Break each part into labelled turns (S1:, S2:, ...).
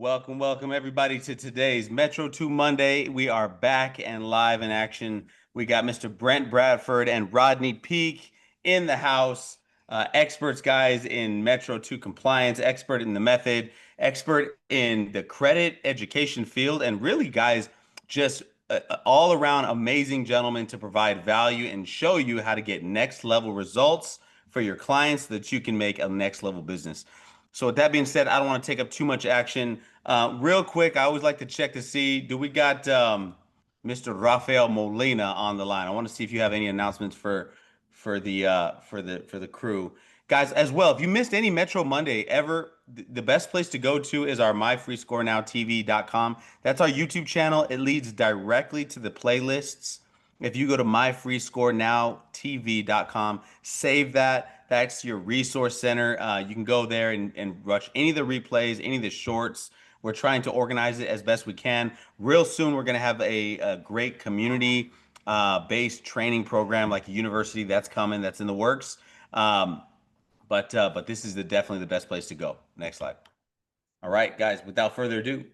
S1: Welcome everybody to today's Metro 2 Monday. We are back and live in action. We got Mr. Brent Bradford and Rodney Peak in the house. Experts, guys, in Metro 2 compliance, expert in the method, expert in the credit education field, and really, guys, just all around amazing gentlemen to provide value and show you how to get next level results for your clients so that you can make a next level business. So with that being said, I don't want to take up too much action. Real quick, I always like to check to see, do we got Mr. Rafael Molina on the line? I want to see if you have any announcements for the crew. Guys, as well, if you missed any Metro Monday ever, the best place to go to is our myfreescorenowtv.com. That's our YouTube channel. It leads directly to the playlists. If you go to myfreescorenowtv.com, save that. That's your resource center. You can go there and watch any of the replays, any of the shorts. We're trying to organize it as best we can. Real soon, we're going to have a great community based training program like a university that's coming, that's in the works. But this is definitely the best place to go. Next slide. All right, guys, without further ado,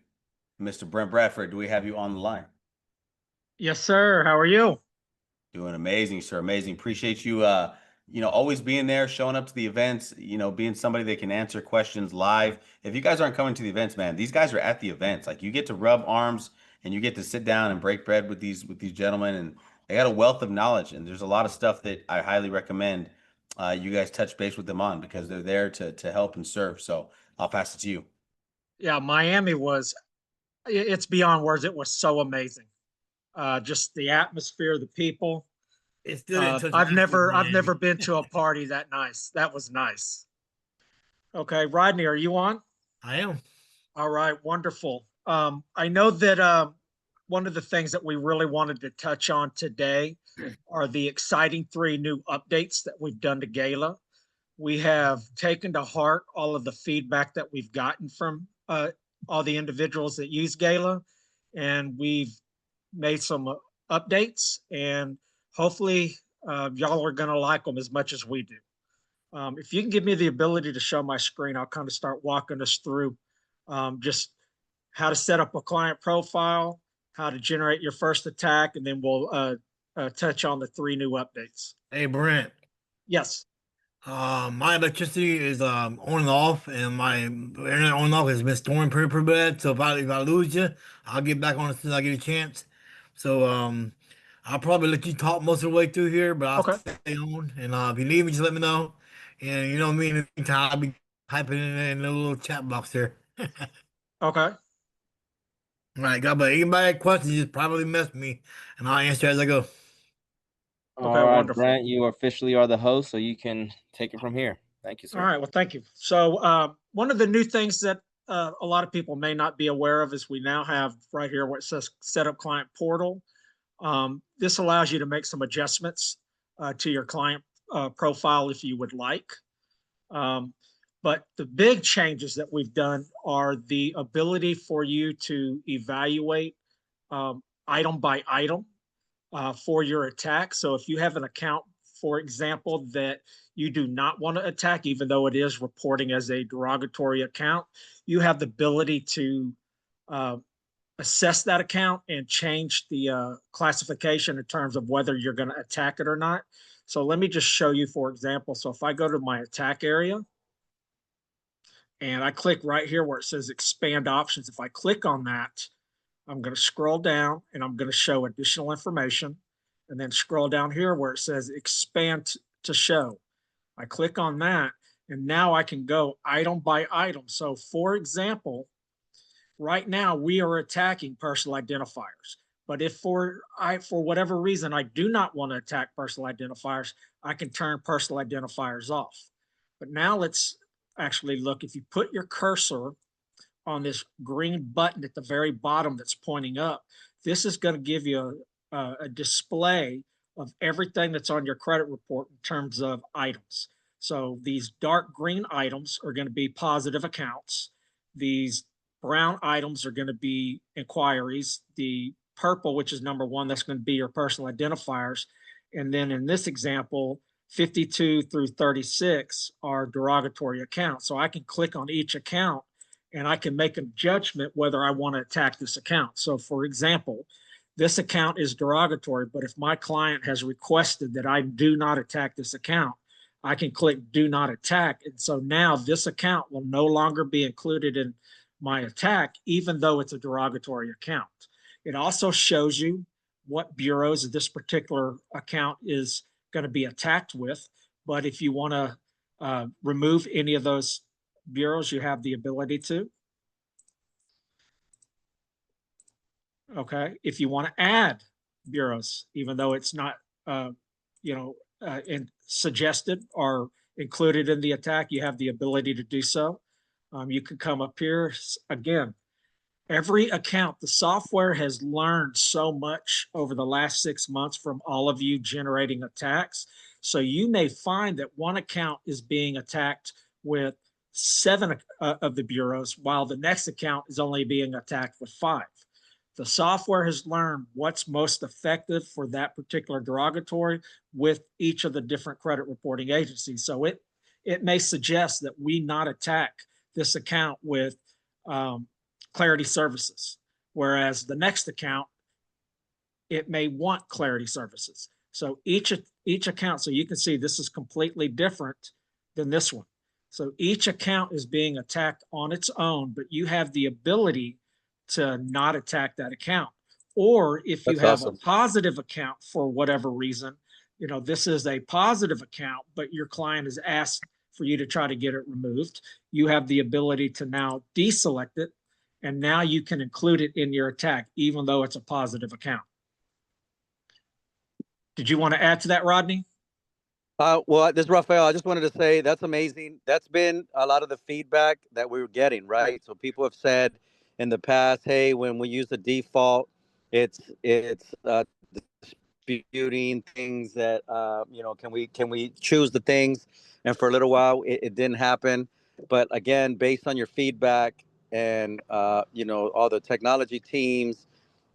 S1: Mr. Brent Bradford, do we have you on the line?
S2: Yes, sir. How are you?
S1: Doing amazing, sir. Amazing. Appreciate you always being there, showing up to the events, being somebody that can answer questions live. If you guys aren't coming to the events, man, these guys are at the events. Like you get to rub arms and you get to sit down and break bread with these gentlemen, and they got a wealth of knowledge, and there's a lot of stuff that I highly recommend you guys touch base with them on because they're there to help and serve. So I'll pass it to you.
S2: Yeah, Miami was, it's beyond words. It was so amazing. Just the atmosphere, the people.
S3: It still didn't touch
S2: I've
S3: Miami.
S2: never been to a party that nice. That was nice. Okay, Rodney, are you on?
S3: I am.
S2: All right, wonderful. I know that one of the things that we really wanted to touch on today are the exciting three new updates that we've done to Gala. We have taken to heart all of the feedback that we've gotten from all the individuals that use Gala, and we've made some updates, and hopefully y'all are going to like them as much as we do. If you can give me the ability to show my screen, I'll kind of start walking us through just how to set up a client profile, how to generate your first attack, and then we'll touch on the three new updates.
S3: Hey Brent.
S2: Yes.
S3: My electricity is on and off, and my internet on and off has been storing pretty bad. So if I lose you, I'll get back on as soon as I get a chance. So I'll probably let you talk most of the way through here, but I'll
S2: Okay.
S3: stay on. And if you need me, just let me know. And you know me, in the meantime, I'll be typing in the little chat box there.
S2: Okay.
S3: All right, God, but anybody have questions, just probably mess me, and I'll answer as I go.
S2: Okay.
S4: All right,
S2: Wonderful.
S4: Brent, you officially are the host, so you can take it from here. Thank you,
S2: All
S4: sir.
S2: right. Well, thank you. So one of the new things that a lot of people may not be aware of is we now have right here where it says set up client portal. This allows you to make some adjustments to your client profile if you would like. But the big changes that we've done are the ability for you to evaluate item by item for your attack. So if you have an account, for example, that you do not want to attack, even though it is reporting as a derogatory account, you have the ability to assess that account and change the classification in terms of whether you're going to attack it or not. So let me just show you, for example. So if I go to my attack area and I click right here where it says expand options, if I click on that, I'm going to scroll down and I'm going to show additional information, and then scroll down here where it says expand to show. I click on that, and now I can go item by item. So for example, right now we are attacking personal identifiers. But if for whatever reason I do not want to attack personal identifiers, I can turn personal identifiers off. But now let's actually look. If you put your cursor on this green button at the very bottom that's pointing up, this is going to give you a display of everything that's on your credit report in terms of items. So these dark green items are going to be positive accounts. These brown items are going to be inquiries. The purple, which is number one, that's going to be your personal identifiers. And then in this example, 52 through 36 are derogatory accounts. So I can click on each account and I can make a judgment whether I want to attack this account. So for example, this account is derogatory, but if my client has requested that I do not attack this account, I can click do not attack. And so now this account will no longer be included in my attack, even though it's a derogatory account. It also shows you what bureaus this particular account is going to be attacked with. But if you want to remove any of those bureaus, you have the ability to. Okay, if you want to add bureaus, even though it's not, suggested or included in the attack, you have the ability to do so. You can come up here again. Every account, the software has learned so much over the last 6 months from all of you generating attacks. So you may find that one account is being attacked with 7 of the bureaus, while the next account is only being attacked with 5. The software has learned what's most effective for that particular derogatory with each of the different credit reporting agencies. So it may suggest that we not attack this account with Clarity Services, whereas the next account, it may want Clarity Services. So each account, so you can see this is completely different than this one. So each account is being attacked on its own, but you have the ability to not attack that account. Or if you have a positive account for whatever reason, this is a positive account, but your client has asked for you to try to get it removed, you have the ability to now deselect it, and now you can include it in your attack, even though it's a positive account. Did you want to add to that, Rodney?
S5: Well, this is Rafael. I just wanted to say that's amazing. That's been a lot of the feedback that we were getting, right? So people have said in the past, hey, when we use the default, it's disputing things that can we choose the things, and for a little while it didn't happen. But again, based on your feedback and all the technology teams,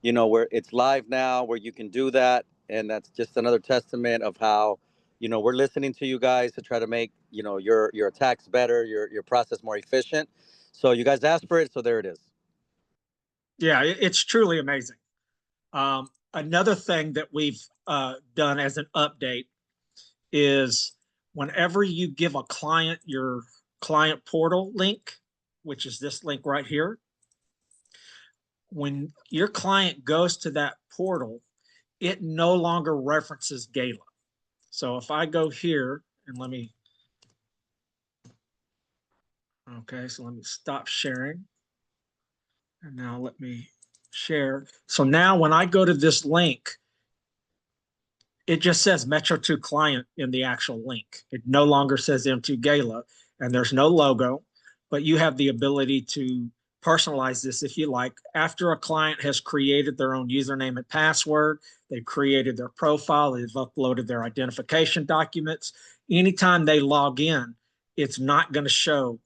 S5: where it's live now, where you can do that, and that's just another testament of how we're listening to you guys to try to make your attacks better, your process more efficient. So you guys asked for it, so there it is.
S2: Yeah, it's truly amazing. Another thing that we've done as an update is whenever you give a client your client portal link, which is this link right here, when your client goes to that portal, it no longer references Gala. So if I go here and let me stop sharing. And now let me share. So now when I go to this link, it just says Metro2 client in the actual link. It no longer says M2 Gala, and there's no logo, but you have the ability to personalize this if you like. After a client has created their own username and password, they've created their profile, they've uploaded their identification documents. Anytime they log in, it's not going to show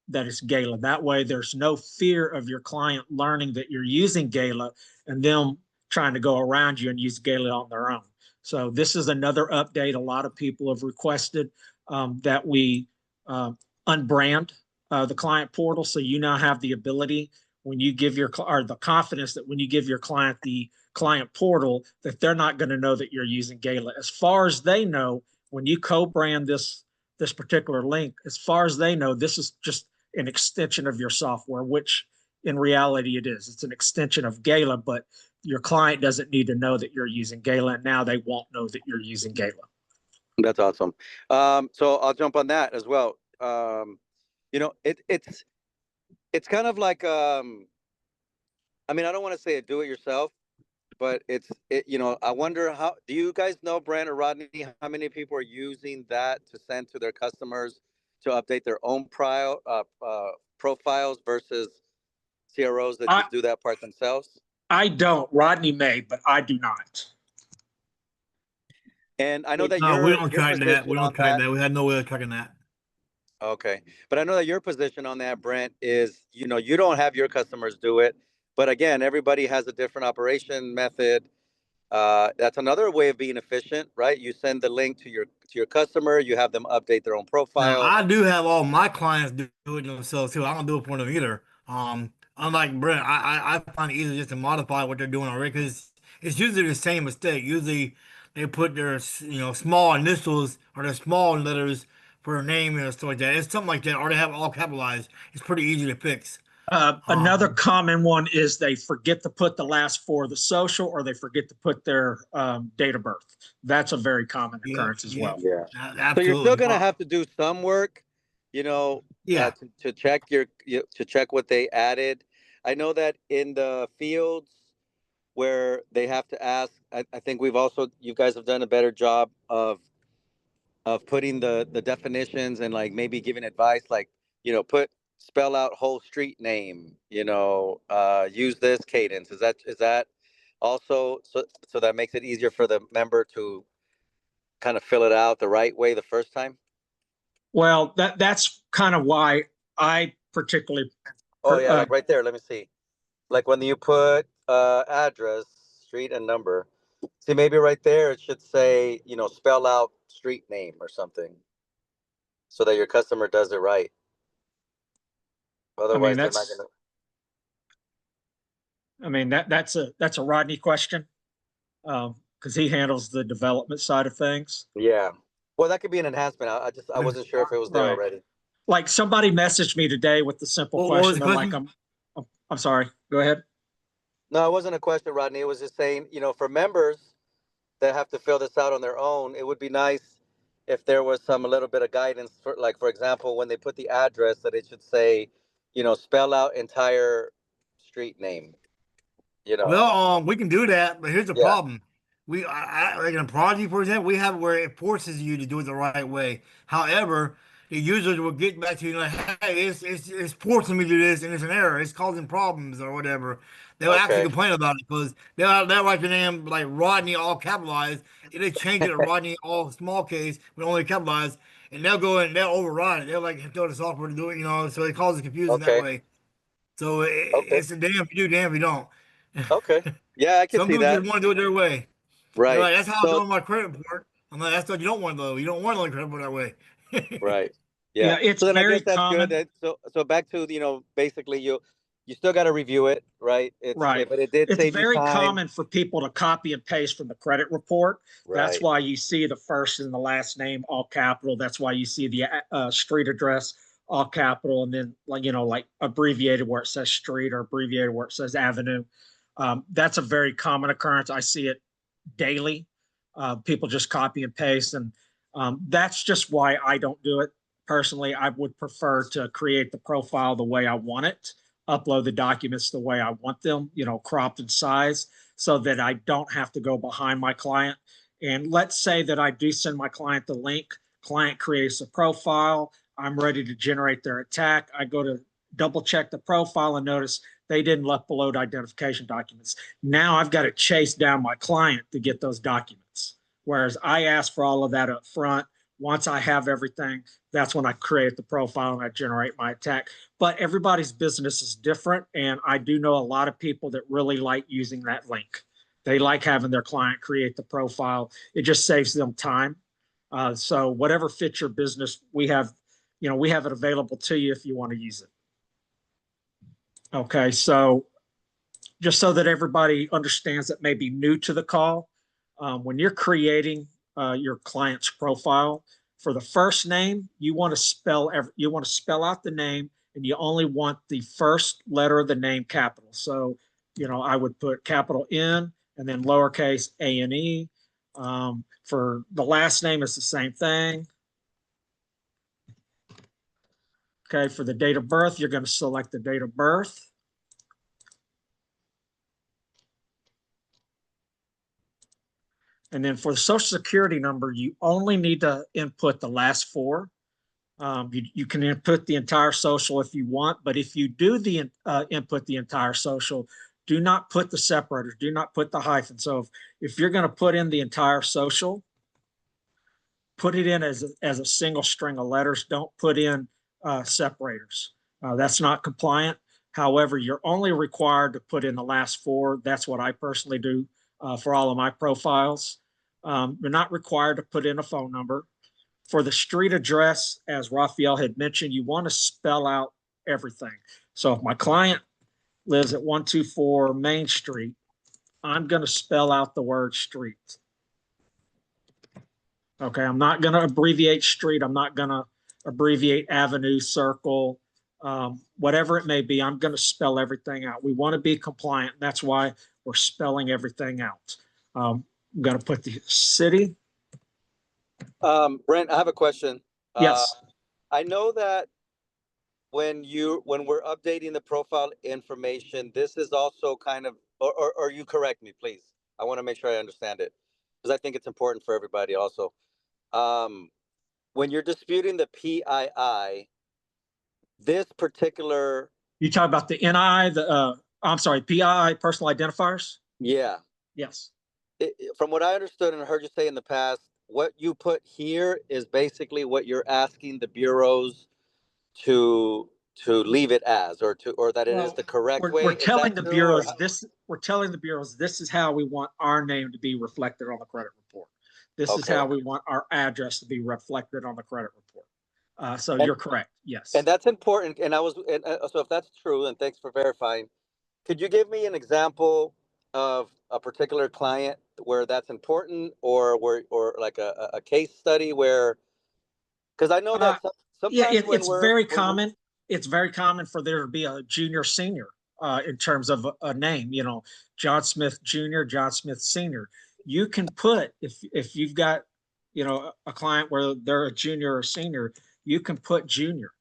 S2: that it's Gala. That way, there's no fear of your client learning that you're using Gala and them trying to go around you and use Gala on their own. So this is another update. A lot of people have requested that we unbrand the client portal. So you now have the ability when you give the confidence that when you give your client the client portal, that they're not going to know that you're using Gala. As far as they know, when you co-brand this particular link, as far as they know, this is just an extension of your software, which in reality it is. It's an extension of Gala, but your client doesn't need to know that you're using Gala, and now they won't know that you're using Gala.
S5: That's awesome. So I'll jump on that as well. It's kind of like I don't want to say do it yourself, but I wonder how do you guys know, Brent or Rodney, how many people are using that to send to their customers to update their own profiles versus CROs that just do that part themselves?
S2: I don't. Rodney may, but I do not.
S5: And I know that
S3: we don't track that. We don't track that. We have no way of tracking that.
S5: Okay. But I know that your position on that, Brent, is, you don't have your customers do it. But again, everybody has a different operation method. That's another way of being efficient, right? You send the link to your customer, you have them update their own profile.
S3: Now, I do have all my clients do it themselves too. I don't do it for them either. Unlike Brent, I find it easier just to modify what they're doing already because it's usually the same mistake. Usually they put their small initials or their small letters for their name and stuff like that. It's something like that, or they have it all capitalized. It's pretty easy to fix.
S2: Another common one is they forget to put the last four of the social, or they forget to put their date of birth. That's a very common
S3: Yeah,
S2: occurrence as
S3: yeah,
S2: well.
S5: Yeah. So you're still
S3: absolutely.
S5: gonna have to do some work,
S3: Yeah.
S5: to check to check what they added. I know that in the fields where they have to ask, I think you guys have done a better job of putting the definitions and like maybe giving advice, like put spell out whole street name. Use this cadence. Is that also so that makes it easier for the member to kind of fill it out the right way the first time?
S2: Well, that's kind of why I particularly,
S5: Oh yeah,
S2: uh,
S5: like right there. Let me see. Like when you put address, street, and number. See, maybe right there it should say, spell out street name or something, so that your customer does it right.
S2: I mean,
S5: Otherwise, they're not gonna.
S2: that's a Rodney question because he handles the development side of things.
S5: Yeah. Well, that could be an enhancement. I wasn't sure if it was there
S2: Right.
S5: already.
S2: Like somebody messaged me today with the simple
S3: What was
S2: question.
S3: the
S2: They're like,
S3: question?
S2: I'm sorry. Go ahead.
S5: No, it wasn't a question, Rodney. It was just saying, for members that have to fill this out on their own, it would be nice if there was a little bit of guidance for, like, for example, when they put the address, that it should say, spell out entire street name. You know.
S3: Well, we can do that, but here's the
S5: Yeah.
S3: problem. Like in a project, for example, we have where it forces you to do it the right way. However, the users will get back to you like, hey, it's forcing me to do this, and it's an error. It's causing problems or whatever. They'll actually
S5: Okay.
S3: complain about it because they'll write the name like Rodney all capitalized, and they change it to Rodney all small case but only capitalized, and they'll go and they'll override it. They'll like tell the software to do it, so it causes confusion that
S5: Okay.
S3: way. So
S5: Okay.
S3: it's a damn if you do, damn if you don't.
S5: Okay. Yeah, I could
S3: Some
S5: see
S3: people
S5: that.
S3: just want to do it their way. They're
S5: Right.
S3: like, that's how I do
S5: So,
S3: on my credit report. I'm like, that's what you don't want though. You don't want to look credit report that way.
S5: right. Yeah.
S2: Yeah, it's
S5: So then I
S2: very
S5: guess that's good.
S2: common.
S5: So back to, basically you still got to review it, right?
S2: Right.
S5: But it did
S2: It's
S5: save you
S2: very
S5: time.
S2: common for people to copy and paste from the credit report. That's
S5: Right.
S2: why you see the first and the last name all capital. That's why you see the street address all capital, and then like abbreviated where it says street or abbreviated where it says avenue. That's a very common occurrence. I see it daily. People just copy and paste, and that's just why I don't do it personally. I would prefer to create the profile the way I want it, upload the documents the way I want them, cropped in size, so that I don't have to go behind my client. And let's say that I do send my client the link. Client creates a profile. I'm ready to generate their attack. I go to double check the profile and notice they didn't upload identification documents. Now I've got to chase down my client to get those documents. Whereas I ask for all of that up front. Once I have everything, that's when I create the profile and I generate my attack. But everybody's business is different. And I do know a lot of people that really like using that link. They like having their client create the profile. It just saves them time. So whatever fits your business, we have it available to you if you want to use it. Okay, so just so that everybody understands that may be new to the call, when you're creating your client's profile, for the first name, you want to spell out the name, and you only want the first letter of the name capital. So, I would put capital N and then lowercase a and e. For the last name, it's the same thing. Okay, for the date of birth, you're going to select the date of birth. And then for the social security number, you only need to input the last four. You can input the entire social if you want, but if you do input the entire social, do not put the separators, do not put the hyphen. So if you're going to put in the entire social, put it in as a single string of letters. Don't put in separators. That's not compliant. However, you're only required to put in the last four. That's what I personally do for all of my profiles. You're not required to put in a phone number. For the street address, as Raphael had mentioned, you want to spell out everything. So if my client lives at 124 Main Street, I'm going to spell out the word street. Okay, I'm not going to abbreviate street. I'm not going to abbreviate avenue, circle, whatever it may be. I'm going to spell everything out. We want to be compliant. That's why we're spelling everything out. I'm going to put the city.
S5: Brent, I have a question.
S2: Yes.
S5: I know that when we're updating the profile information, this is also kind of, or you correct me, please. I want to make sure I understand it because I think it's important for everybody also. When you're disputing the PII, this particular,
S2: You talk about the NI, I'm sorry, PII, personal identifiers?
S5: yeah,
S2: Yes.
S5: from what I understood and heard you say in the past, what you put here is basically what you're asking the bureaus to leave it as, or that it is the correct way.
S2: We're telling the bureaus this is how we want our name to be reflected on the credit report. This is how we want our address to be reflected on the credit report. So you're correct. Yes.
S5: And that's important. And so if that's true, and thanks for verifying, could you give me an example of a particular client where that's important, or like a case study where, because I know that sometimes
S2: it's very common. It's very common for there to be a junior senior in terms of a name, John Smith Jr., John Smith Senior. You can put, if you've got, a client where they're a junior or senior, you can put junior,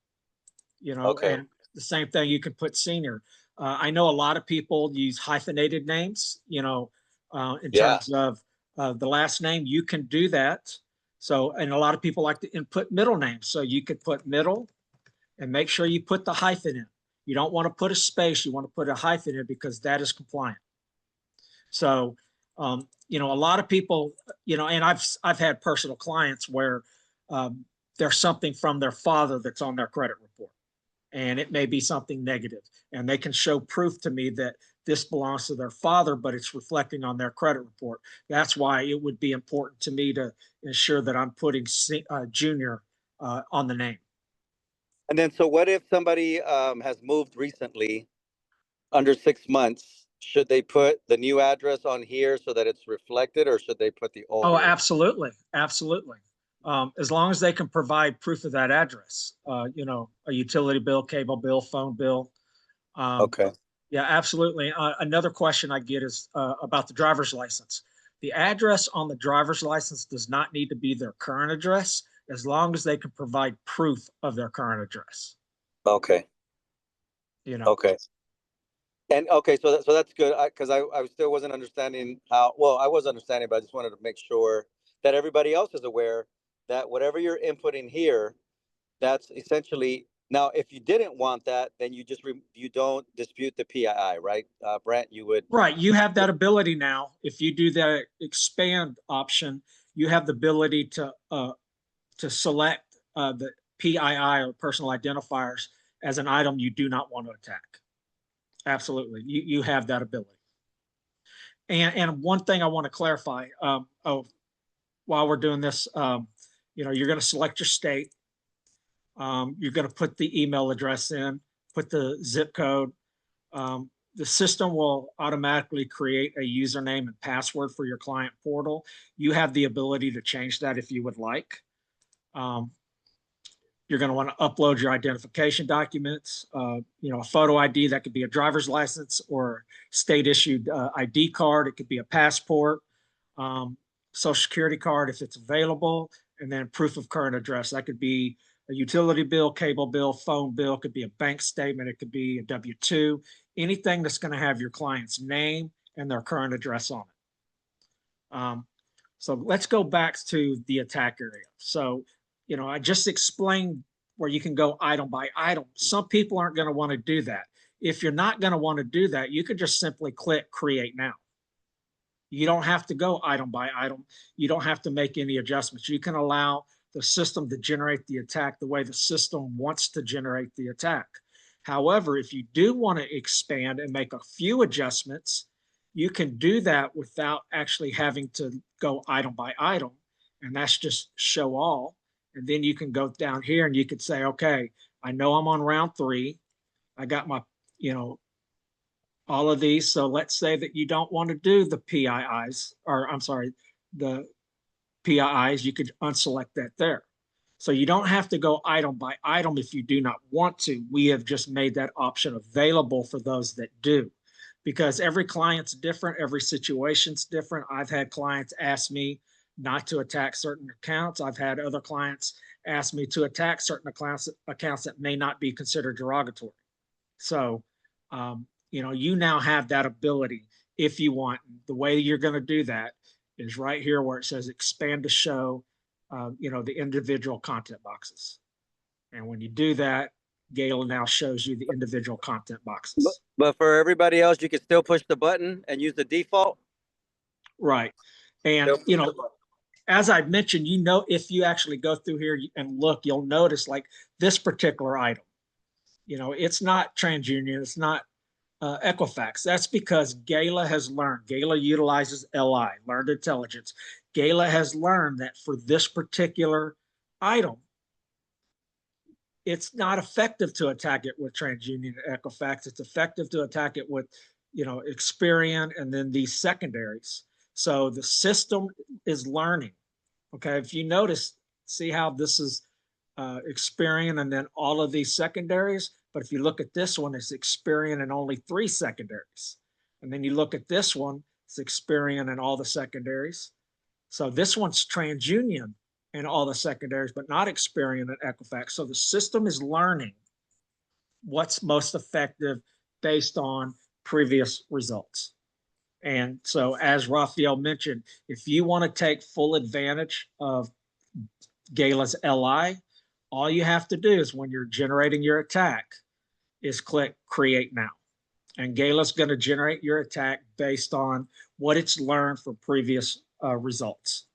S2: and the same thing, you can put senior. I know a lot of people use hyphenated names, in terms of the last name. You can do that. So, and a lot of people like to input middle names. So you could put middle and make sure you put the hyphen in. You don't want to put a space. You want to put a hyphen in because that is compliant. So, a lot of people, and I've had personal clients where there's something from their father that's on their credit report, and it may be something negative, and they can show proof to me that this belongs to their father, but it's reflecting on their credit report. That's why it would be important to me to ensure that I'm putting junior on the name.
S5: And then, so what if somebody has moved recently under 6 months? Should they put the new address on here so that it's reflected, or should they put the old?
S2: Oh, absolutely. Absolutely. As long as they can provide proof of that address, a utility bill, cable bill, phone bill. Yeah, absolutely. Another question I get is about the driver's license. The address on the driver's license does not need to be their current address, as long as they can provide proof of their current address.
S5: Okay. Okay. And so that's good, because I still wasn't understanding how. Well, I was understanding, but I just wanted to make sure that everybody else is aware that whatever you're inputting here, that's essentially. Now, if you didn't want that, then you just you don't dispute the PII, right, Brent? You would.
S2: Right. You have that ability now. If you do the expand option, you have the ability to select the PII or personal identifiers as an item you do not want to attack. Absolutely, you have that ability. And one thing I want to clarify. While we're doing this, you're going to select your state. You're going to put the email address in, put the zip code. The system will automatically create a username and password for your client portal. You have the ability to change that if you would like. You're going to want to upload your identification documents, a photo ID. That could be a driver's license or state issued ID card. It could be a passport, social security card if it's available, and then proof of current address. That could be a utility bill, cable bill, phone bill. It could be a bank statement. It could be a W-2, anything that's going to have your client's name and their current address on it. So let's go back to the attack area. So, I just explained where you can go item by item. Some people aren't going to want to do that. If you're not going to want to do that, you could just simply click create now. You don't have to go item by item. You don't have to make any adjustments. You can allow the system to generate the attack the way the system wants to generate the attack. However, if you do want to expand and make a few adjustments, you can do that without actually having to go item by item. And that's just show all. And then you can go down here and you could say, okay, I know I'm on round 3. I got my, all of these. So let's say that you don't want to do the PIIs, or I'm sorry, the PIIs, you could unselect that there. So you don't have to go item by item if you do not want to. We have just made that option available for those that do, because every client's different, every situation's different. I've had clients ask me not to attack certain accounts. I've had other clients ask me to attack certain accounts that may not be considered derogatory. So, you now have that ability if you want. The way you're going to do that is right here where it says expand to show, the individual content boxes. And when you do that, Gala now shows you the individual content boxes.
S5: But for everybody else, you can still push the button and use the default.
S2: Right. And, as I mentioned, if you actually go through here and look, you'll notice like this particular item, it's not TransUnion, it's not Equifax. That's because Gala has learned. Gala utilizes LI, learned intelligence. Gala has learned that for this particular item, it's not effective to attack it with TransUnion and Equifax. It's effective to attack it with, Experian and then these secondaries. So the system is learning. Okay, if you notice, see how this is Experian and then all of these secondaries. But if you look at this one, it's Experian and only 3 secondaries. And then you look at this one, it's Experian and all the secondaries. So this one's TransUnion and all the secondaries, but not Experian and Equifax. So the system is learning what's most effective based on previous results. And so as Raphael mentioned, if you want to take full advantage of Gala's LI, all you have to do is when you're generating your attack is click create now. And Gala's going to generate your attack based on what it's learned from previous results.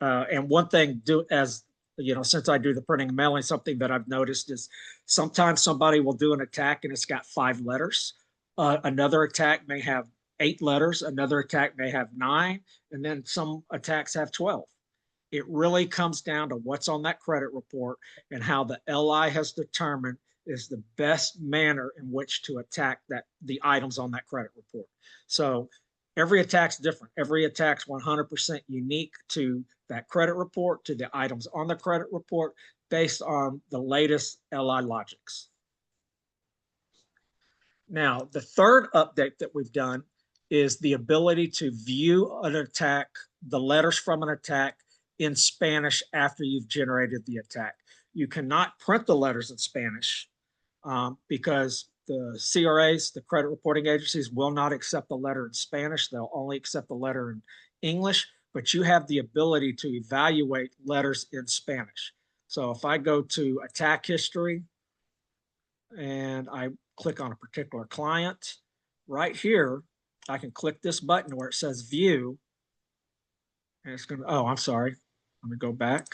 S2: And one thing, since I do the printing and mailing, something that I've noticed is sometimes somebody will do an attack and it's got 5 letters. Another attack may have 8 letters. Another attack may have 9. And then some attacks have 12. It really comes down to what's on that credit report and how the LI has determined is the best manner in which to attack the items on that credit report. So every attack's different. Every attack's 100% unique to that credit report, to the items on the credit report, based on the latest LI logics. Now, the third update that we've done is the ability to view an attack, the letters from an attack in Spanish after you've generated the attack. You cannot print the letters in Spanish because the CRAs, the credit reporting agencies, will not accept the letter in Spanish. They'll only accept the letter in English, but you have the ability to evaluate letters in Spanish. So if I go to attack history and I click on a particular client, right here, I can click this button where it says view. And it's going to, I'm sorry. Let me go back.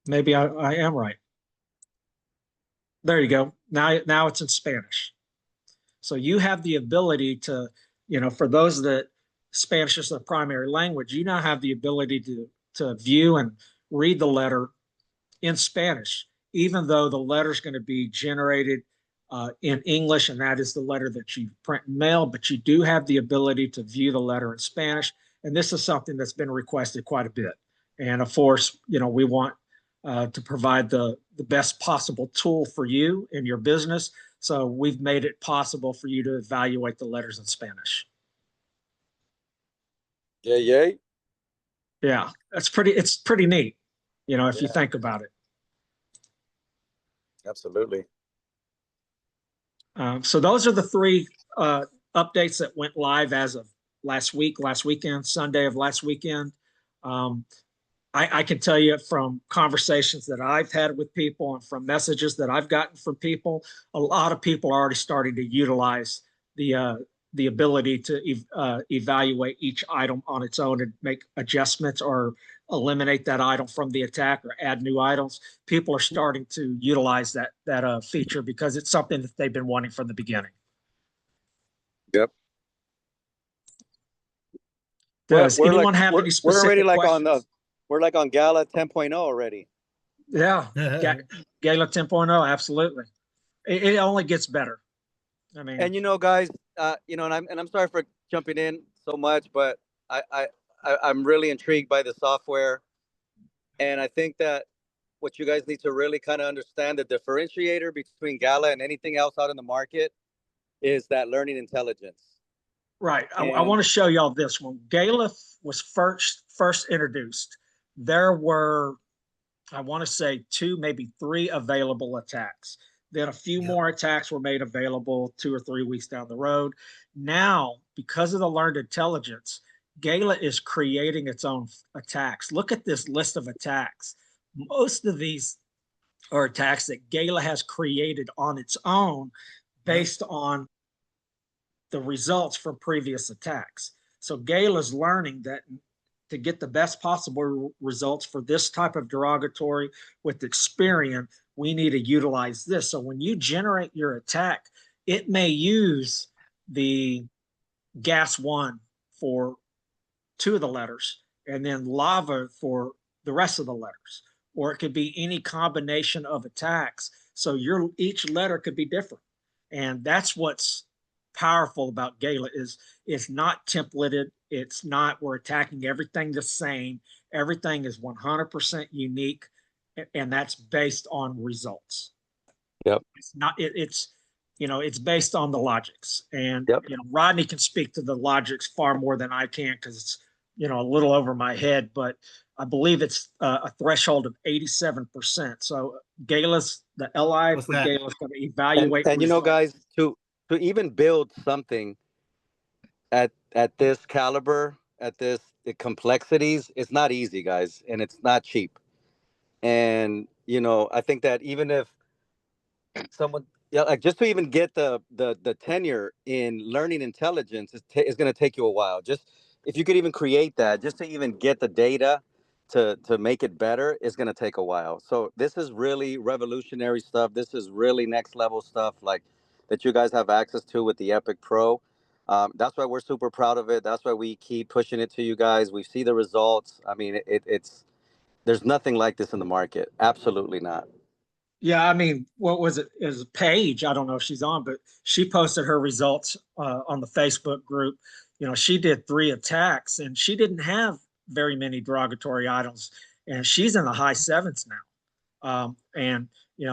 S2: Maybe I am right. There you go. Now it's in Spanish. So you have the ability to, for those that Spanish is their primary language, you now have the ability to view and read the letter in Spanish, even though the letter is going to be generated in English, and that is the letter that you print and mail, but you do have the ability to view the letter in Spanish. And this is something that's been requested quite a bit. And of course, we want to provide the best possible tool for you in your business. So we've made it possible for you to evaluate the letters in Spanish.
S5: Yay.
S2: Yeah, it's pretty neat, if you think about it.
S5: Absolutely.
S2: So those are the 3 updates that went live as of last weekend, Sunday of last weekend. I can tell you from conversations that I've had with people and from messages that I've gotten from people, a lot of people are already starting to utilize the ability to evaluate each item on its own and make adjustments or eliminate that item from the attack or add new items. People are starting to utilize that feature because it's something that they've been wanting from the beginning.
S5: Yep.
S2: Does anyone have any specific
S5: we're already
S2: questions?
S5: we're like on Gala 10.0 already.
S2: Yeah, Gala 10.0, absolutely. It only gets better. I mean,
S5: And guys, and I'm sorry for jumping in so much, but I, I I'm really intrigued by the software, and I think that what you guys need to really kind of understand, the differentiator between Gala and anything else out in the market is that learning intelligence.
S2: right. I
S5: And
S2: want to show y'all this one. Gala was first introduced. There were, I want to say, 2, maybe 3 available attacks. Then a few
S3: Yep.
S2: more attacks were made available 2 or 3 weeks down the road. Now, because of the learned intelligence, Gala is creating its own attacks. Look at this list of attacks. Most of these are attacks that Gala has created on its own based on the results from previous attacks. So Gala's learning that to get the best possible results for this type of derogatory with Experian, we need to utilize this. So when you generate your attack, it may use the gas 1 for 2 of the letters and then lava for the rest of the letters. Or it could be any combination of attacks. So each letter could be different. And that's what's powerful about Gala is it's not templated. It's not we're attacking everything the same. Everything is 100% unique, and that's based on results.
S5: Yep.
S2: It's not. It's based on the logics, and
S5: Yep.
S2: Rodney can speak to the logics far more than I can because it's a little over my head, but I believe it's a threshold of 87%. So Gala's the LI
S3: What's
S2: for
S3: that?
S2: Gala is going to evaluate.
S5: And guys, to even build something at this caliber, at this complexities, it's not easy, guys, and it's not cheap. And I think that even if someone, yeah, like just to even get the tenure in learning intelligence is going to take you a while. Just if you could even create that, just to even get the data to make it better, is going to take a while. So this is really revolutionary stuff. This is really next level stuff, like that you guys have access to with the Epic Pro. That's why we're super proud of it. That's why we keep pushing it to you guys. We see the results. I mean, it's there's nothing like this in the market. Absolutely not.
S2: Yeah, I mean, what was it? Is Paige? I don't know if she's on, but she posted her results on the Facebook group. She did 3 attacks, and she didn't have very many derogatory items, and she's in the high 7s now. And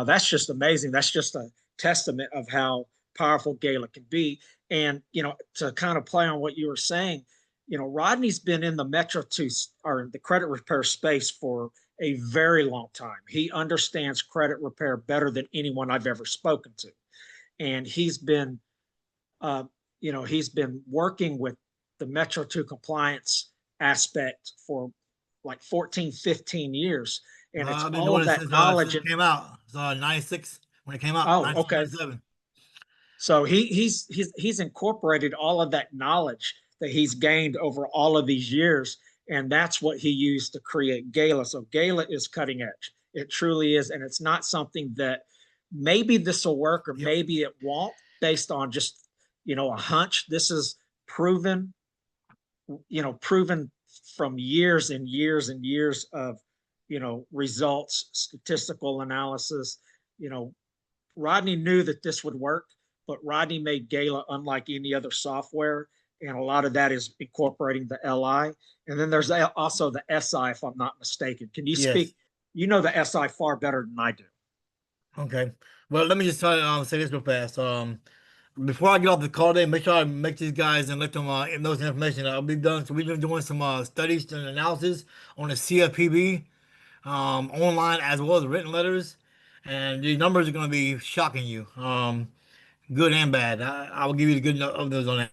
S2: that's just amazing. That's just a testament of how powerful Gala can be. And to kind of play on what you were saying, Rodney's been in the Metro2 or the credit repair space for a very long time. He understands credit repair better than anyone I've ever spoken to. And he's been working with the Metro2 compliance aspect for like 14, 15 years. And it's
S3: I've been
S2: all
S3: doing
S2: of
S3: it
S2: that
S3: since
S2: knowledge.
S3: it came out. It's 96 when it came out.
S2: Oh, okay.
S3: 1997.
S2: So he's incorporated all of that knowledge that he's gained over all of these years, and that's what he used to create Gala. So Gala is cutting edge. It truly is, and it's not something that maybe this will work or
S3: Yep.
S2: maybe it won't, based on just a hunch. This is proven, proven from years and years and years of results, statistical analysis. Rodney knew that this would work, but Rodney made Gala unlike any other software. And a lot of that is incorporating the LI. And then there's also the SI, if I'm not mistaken. Can you
S3: Yes.
S2: speak? You know the SI far better than I do.
S3: Okay. Well, let me just try to say this real fast. Before I get off the call today, make sure I make these guys and let them know some information. I'll be done. So we've been doing some studies and analysis on the CFPB online as well as written letters, and the numbers are going to be shocking you, good and bad. I will give you the good of those on that.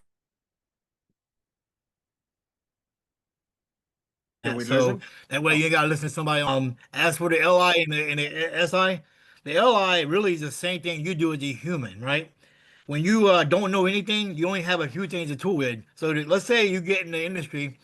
S2: Did we lose
S3: So
S2: him?
S3: that way you ain't gotta listen to somebody. As for the LI and the SI, the LI really is the same thing you do as a human, right? When you don't know anything, you only have a few things to tool with. So let's say you get in the industry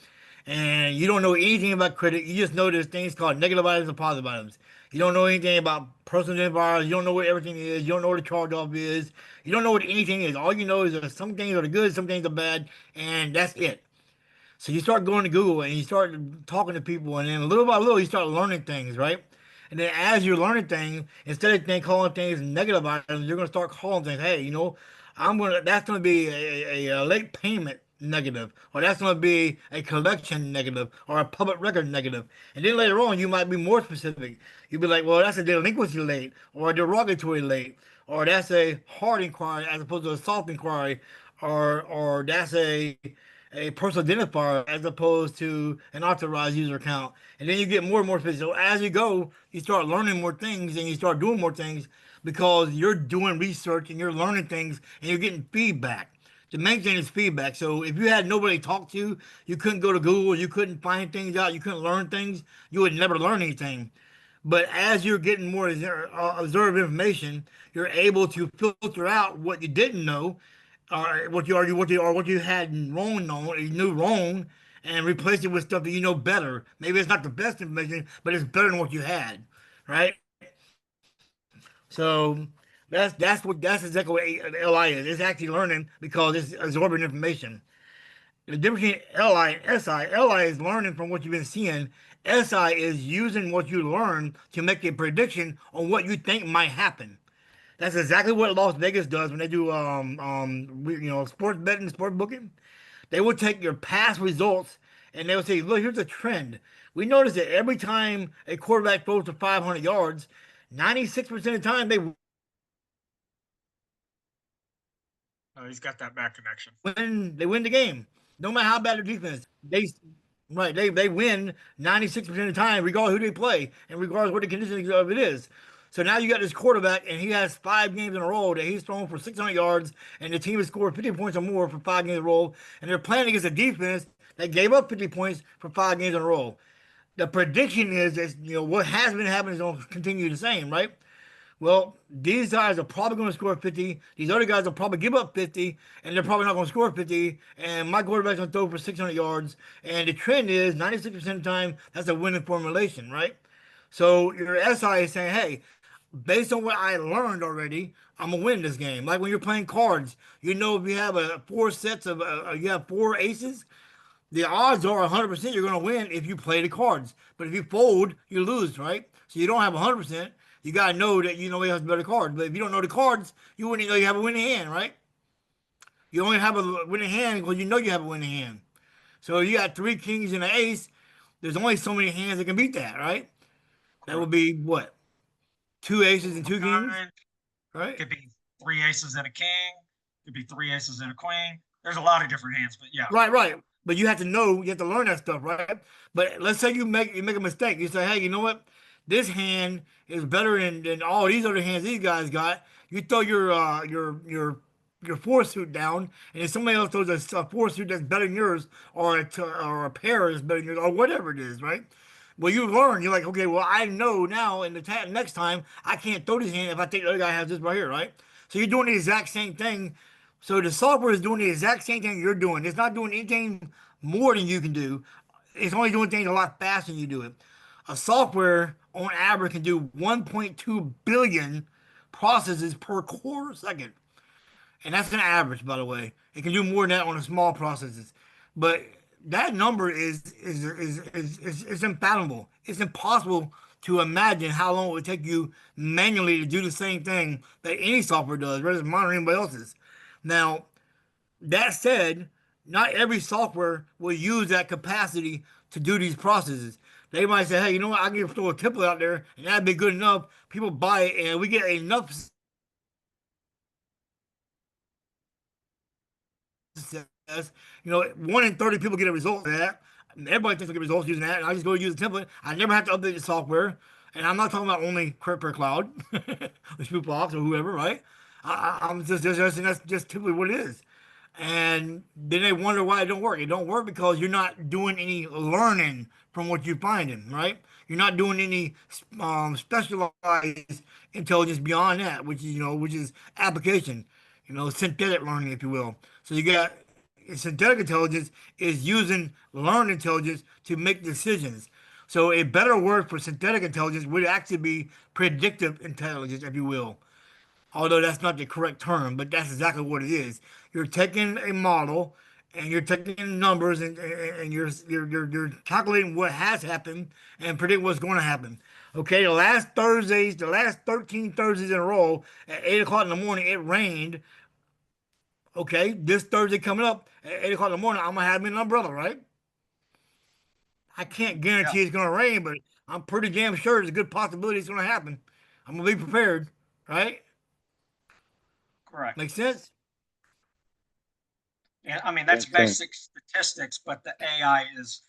S3: and you don't know anything about credit. You just know there's things called negative items and positive items. You don't know anything about personal environments. You don't know what everything is. You don't know what a charge-off is. You don't know what anything is. All you know is that some things are good, some things are bad, and that's it. So you start going to Google and you start talking to people, and then little by little you start learning things, right? And And then as you're learning things, instead of calling things negative items, you're going to start calling things, hey, that's going to be a late payment negative, or that's going to be a collection negative, or a public record negative. And then later on, you might be more specific. You'll be like, well, that's a delinquency late, or a derogatory late, or that's a hard inquiry as opposed to a soft inquiry, or that's a personal identifier as opposed to an authorized user account. And then you get more and more specific. So as you go, you start learning more things and you start doing more things because you're doing research and you're learning things and you're getting feedback. The main thing is feedback. So if you had nobody to talk to, you couldn't go to Google, you couldn't find things out, you couldn't learn things, you would never learn anything. But as you're getting more observed information, you're able to filter out what you didn't know, or what you had wrong known, or you knew wrong, and replace it with stuff that you know better. Maybe it's not the best information, but it's better than what you had, right? So that's exactly what LI is. It's actually learning because it's absorbing information. The difference between LI and SI, LI is learning from what you've been seeing. SI is using what you learn to make a prediction on what you think might happen. That's exactly what Las Vegas does when they do sports betting, sports booking. They will take your past results and they will say, look, here's a trend. We notice that every time a quarterback throws to 500 yards, 96% of the time
S2: He's got that back connection.
S3: they win the game. No matter how bad their defense. They win 96% of the time, regardless who they play and regardless what the condition of it is. So now you got this quarterback, and he has 5 games in a row that he's thrown for 600 yards, and the team has scored 50 points or more for 5 games in a row, and they're playing against a defense that gave up 50 points for 5 games in a row. The prediction is that what has been happening is going to continue the same, right? Well, these guys are probably going to score 50. These other guys will probably give up 50, and they're probably not going to score 50. And my quarterback's going to throw for 600 yards. And the trend is 96% of the time, that's a winning formulation, right? So your SI is saying, hey, based on what I learned already, I'm gonna win this game. Like when you're playing cards, if you have you have 4 aces, the odds are 100% you're going to win if you play the cards. But if you fold, you lose, right? So you don't have 100%. You got to know that you know he has better cards. But if you don't know the cards, you wouldn't know you have a winning hand, right? You only have a winning hand because you know you have a winning hand. So you got 3 kings and an ace. There's only so many hands that can beat that, right? That would be what? 2 aces and 2 kings, right?
S2: Could be 3 aces and a king. Could be 3 aces and a queen. There's a lot of different hands, but yeah.
S3: Right. But you have to know, you have to learn that stuff, right? But let's say you make a mistake. You say, hey, you know what? This hand is better than all these other hands these guys got. You throw your 4 suit down, and if somebody else throws a 4 suit that's better than yours, or a pair is better than yours, or whatever it is, right? Well, you learn. You're like, okay, well, I know now, and next time I can't throw this hand if I think the other guy has this right here, right? So you're doing the exact same thing. So the software is doing the exact same thing you're doing. It's not doing anything more than you can do. It's only doing things a lot faster than you do it. A software on average can do 1.2 billion processes per quarter second. And that's an average, by the way. It can do more than that on the small processes. But that number is unfathomable. It's impossible to imagine how long it would take you manually to do the same thing that any software does, whether it's mine or anybody else's. Now, that said, not every software will use that capacity to do these processes. They might say, hey, you know what? I can throw a template out there and that'd be good enough. People buy it and we get enough success. 1 in 30 people get a result of that. Everybody thinks they get results using that. And I just go use a template. I never have to update the software. And I'm not talking about only per cloud, or Spoopbox or whoever, right? I'm that's just typically what it is. And then they wonder why it don't work. It don't work because you're not doing any learning from what you're finding, right? You're not doing any specialized intelligence beyond that, which is application, synthetic learning, if you will. So you got synthetic intelligence is using learned intelligence to make decisions. So a better word for synthetic intelligence would actually be predictive intelligence, if you will, although that's not the correct term, but that's exactly what it is. You're taking a model and you're taking numbers and you're calculating what has happened and predict what's going to happen. Okay, the last 13 Thursdays in a row at 8 o'clock in the morning, it rained. Okay, this Thursday coming up at 8 o'clock in the morning, I'm gonna have me an umbrella, right? I can't
S2: Yeah,
S3: guarantee it's gonna rain, but I'm pretty damn sure there's a good possibility it's gonna happen. I'm gonna be prepared, right?
S2: correct.
S3: Make sense?
S2: And I mean, that's
S5: Makes sense.
S2: basic statistics, but the AI is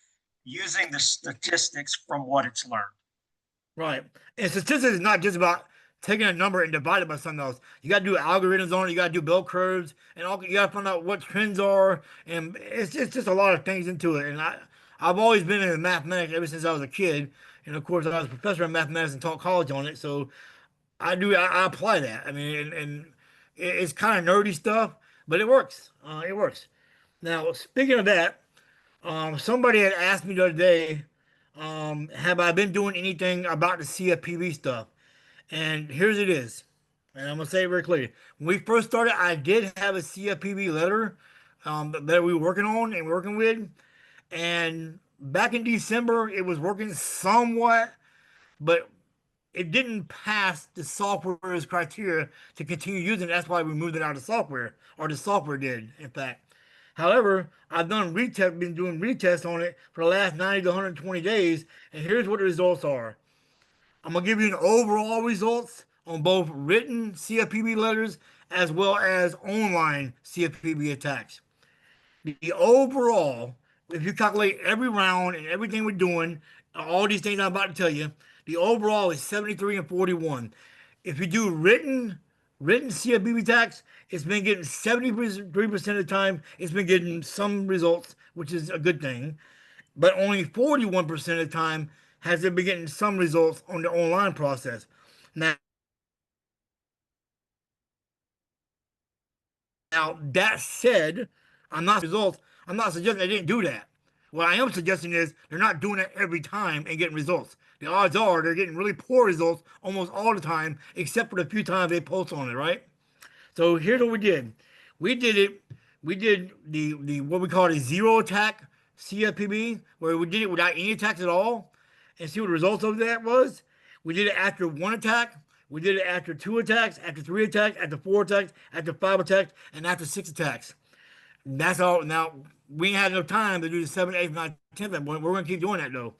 S2: using the statistics from what it's learned.
S3: Right. And statistics is not just about taking a number and dividing it by something else. You got to do algorithms on it. You got to do bell curves, and all. You got to find out what trends are, and it's just a lot of things into it. And I've always been in mathematics ever since I was a kid, and of course I was a professor of mathematics and taught college on it. So I apply that. I mean, and it's kind of nerdy stuff, but it works. It works. Now speaking of that, somebody had asked me the other day, have I been doing anything about the CFPB stuff? And here's it is. And I'm gonna say it very clearly. When we first started, I did have a CFPB letter that we were working on and working with. And back in December, it was working somewhat, but it didn't pass the software's criteria to continue using it. That's why we moved it out of software, or the software did, in fact. However, been doing retests on it for the last 90 to 120 days, and here's what the results are. I'm gonna give you an overall results on both written CFPB letters as well as online CFPB attacks. The overall, if you calculate every round and everything we're doing, all these things I'm about to tell you, the overall is 73 and 41. If you do written CFPB attacks, it's been getting 73% of the time. It's been getting some results, which is a good thing, but only 41% of the time has it been getting some results on the online process. Now that said, I'm not suggesting they didn't do that. What I am suggesting is they're not doing it every time and getting results. The odds are they're getting really poor results almost all the time, except for the few times they post on it, right? So here's what we did. We did it. We did the what we call a zero attack CFPB, where we did it without any attacks at all, and see what the results of that was. We did it after one attack. We did it after two attacks, after three attacks, after four attacks, after five attacks, and after six attacks. That's all. Now we ain't had enough time to do the 7th, 8th, 9th, 10th. We're gonna keep doing that though.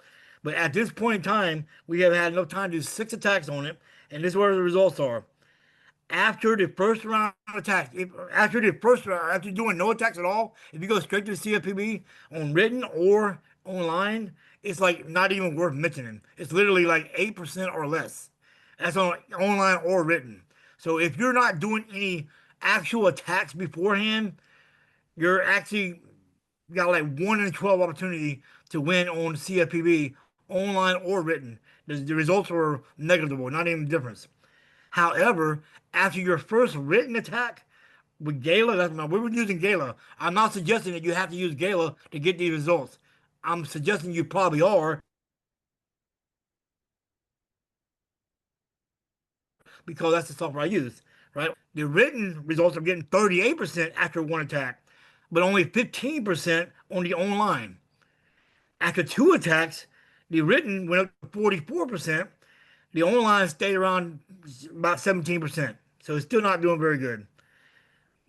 S3: But at this point in time, we have had enough time to do six attacks on it, and this is where the results are. After the first round of attacks, after the first round, after doing no attacks at all, if you go straight to the CFPB on written or online, it's like not even worth mentioning. It's literally like 8% or less. That's on online or written. So if you're not doing any actual attacks beforehand, you're actually got like 1 in 12 opportunity to win on CFPB online or written. The results were negligible, not even a difference. However, after your first written attack with Gala, we were using Gala. I'm not suggesting that you have to use Gala to get these results. I'm suggesting you probably are, because that's the software I use, right? The written results are getting 38% after one attack, but only 15% on the online. After two attacks, the written went up to 44%. The online stayed around about 17%. So it's still not doing very good,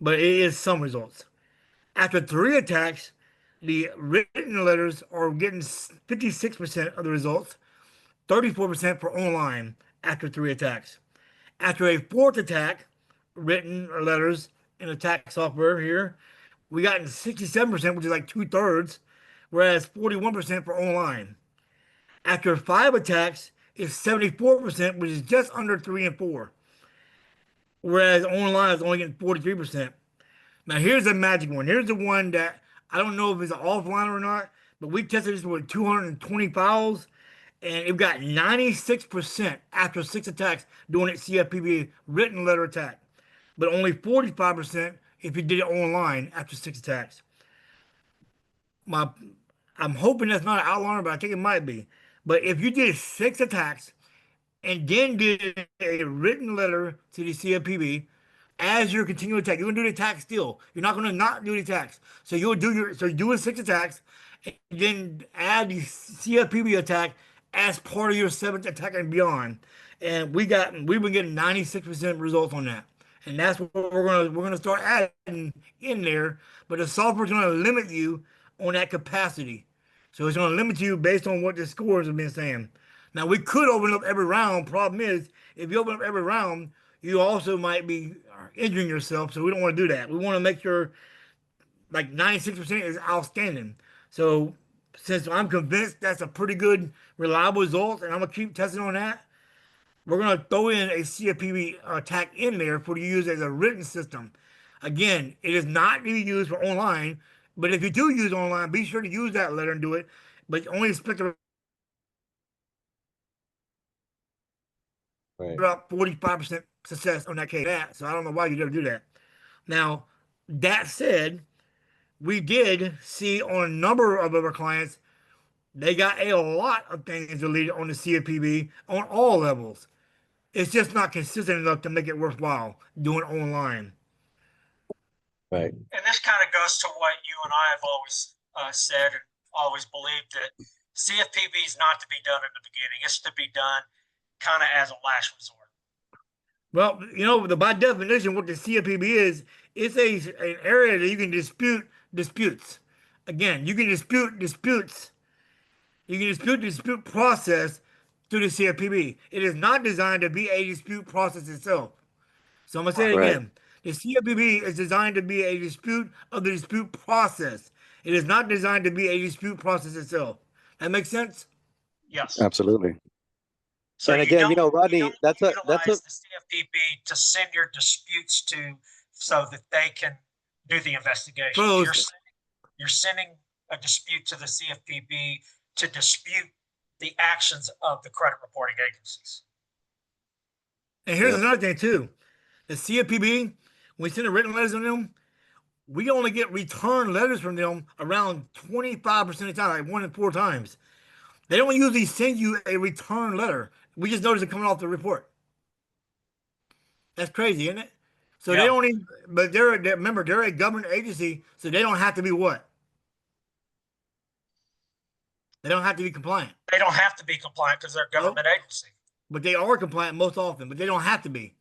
S3: but it is some results. After three attacks, the written letters are getting 56% of the results, 34% for online after three attacks. After a fourth attack, written letters in attack software here, we got 67%, which is like two-thirds, whereas 41% for online. After five attacks, it's 74%, which is just under three and four, whereas online is only getting 43%. Now here's the magic one. Here's the one that I don't know if it's offline or not, but we tested this with 220 files, and it got 96% after six attacks doing it CFPB written letter attack, but only 45% if you did it online after six attacks. My, I'm hoping that's not an outlier, but I think it might be. But if you did six attacks and then did a written letter to the CFPB as your continual attack, you're gonna do the attack still. You're not gonna not do the attacks. So you're doing six attacks, and then add the CFPB attack as part of your seventh attack and beyond. And we've been getting 96% results on that. And that's what we're gonna start adding in there. But the software's gonna limit you on that capacity. So it's gonna limit you based on what the scores have been saying. Now we could open up every round. Problem is, if you open up every round, you also might be injuring yourself. So we don't want to do that. We want to make sure like 96% is outstanding. So since I'm convinced that's a pretty good, reliable result, and I'm gonna keep testing on that, we're gonna throw in a CFPB attack in there for you to use as a written system. Again, it is not to be used for online, but if you do use online, be sure to use that letter and do it. But only expect
S5: Right.
S3: about 45% success on that case. So I don't know why you'd ever do that. Now, that said, we did see on a number of our clients, they got a lot of things deleted on the CFPB on all levels. It's just not consistent enough to make it worthwhile doing online.
S5: Right.
S2: And this kind of goes to what you and I have always said and always believed, that CFPB is not to be done in the beginning. It's to be done kind of as a last resort.
S3: Well, by definition, what the CFPB is, it's an area that you can dispute disputes. Again, you can dispute disputes. You can dispute the dispute process through the CFPB. It is not designed to be a dispute process itself. So I'm gonna say it
S5: Right.
S3: again. The CFPB is designed to be a dispute of the dispute process. It is not designed to be a dispute process itself. That makes sense?
S2: Yes.
S5: Absolutely.
S2: So
S5: And again, Rodney,
S2: you don't
S5: that's a
S2: utilize the CFPB to send your disputes to so that they can do the investigation.
S3: Close.
S2: You're sending a dispute to the CFPB to dispute the actions of the credit reporting agencies.
S3: And here's
S5: Yep.
S3: another thing too. The CFPB, when we send a written letters on them, we only get return letters from them around 25% of the time, like 1 in 4 times. They don't usually send you a return letter. We just notice it coming off the report. That's crazy, isn't it? So they
S2: Yeah.
S3: don't even, but remember, they're a government agency, so they don't have to be what? They don't have to be compliant.
S2: They don't have to be compliant because they're a government agency.
S3: But they are compliant most often, but they don't have to be.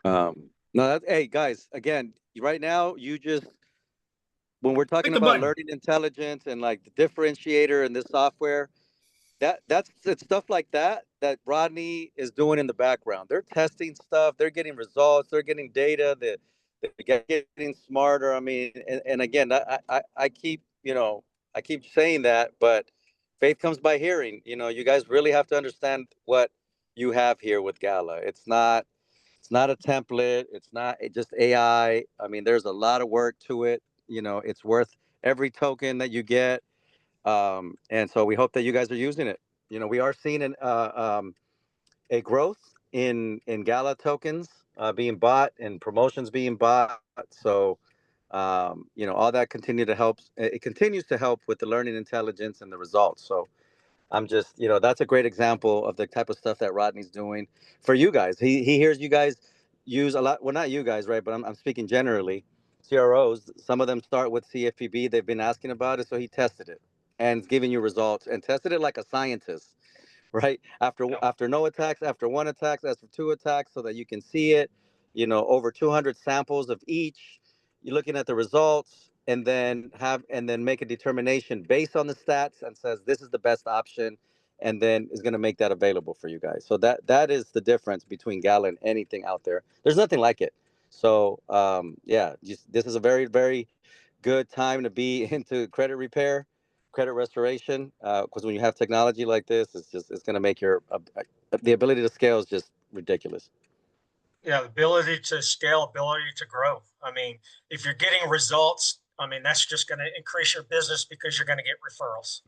S5: No, hey guys, again, right now you just when we're talking
S3: Click the
S5: about
S3: button.
S5: learning intelligence and like the differentiator in this software, that's it's stuff like that Rodney is doing in the background. They're testing stuff, they're getting results, they're getting data, they're getting smarter. I mean, and again, I keep I keep saying that, but faith comes by hearing. You guys really have to understand what you have here with Gala. It's not a template. It's not just AI. I mean, there's a lot of work to it. It's worth every token that you get. And so we hope that you guys are using it. We are seeing a growth in Gala tokens being bought and promotions being bought. So, all that continue to help. It continues to help with the learning intelligence and the results. So I'm just, that's a great example of the type of stuff that Rodney's doing for you guys. He hears you guys use a lot. Well, not you guys, right? But I'm speaking generally. CROs, some of them start with CFPB. They've been asking about it. So he tested it and giving you results and tested it like a scientist, right? After no attacks, after one attack, after two attacks, so that you can see it. Over 200 samples of each. You're looking at the results, and then make a determination based on the stats and says this is the best option, and then is going to make that available for you guys. So that is the difference between Gala and anything out there. There's nothing like it. So yeah, this is a very, very good time to be into credit repair, credit restoration, because when you have technology like this, it's going to make the ability to scale is just ridiculous.
S2: Yeah, the ability to scale, ability to grow. I mean, if you're getting results, I mean, that's just going to increase your business because you're going to get referrals.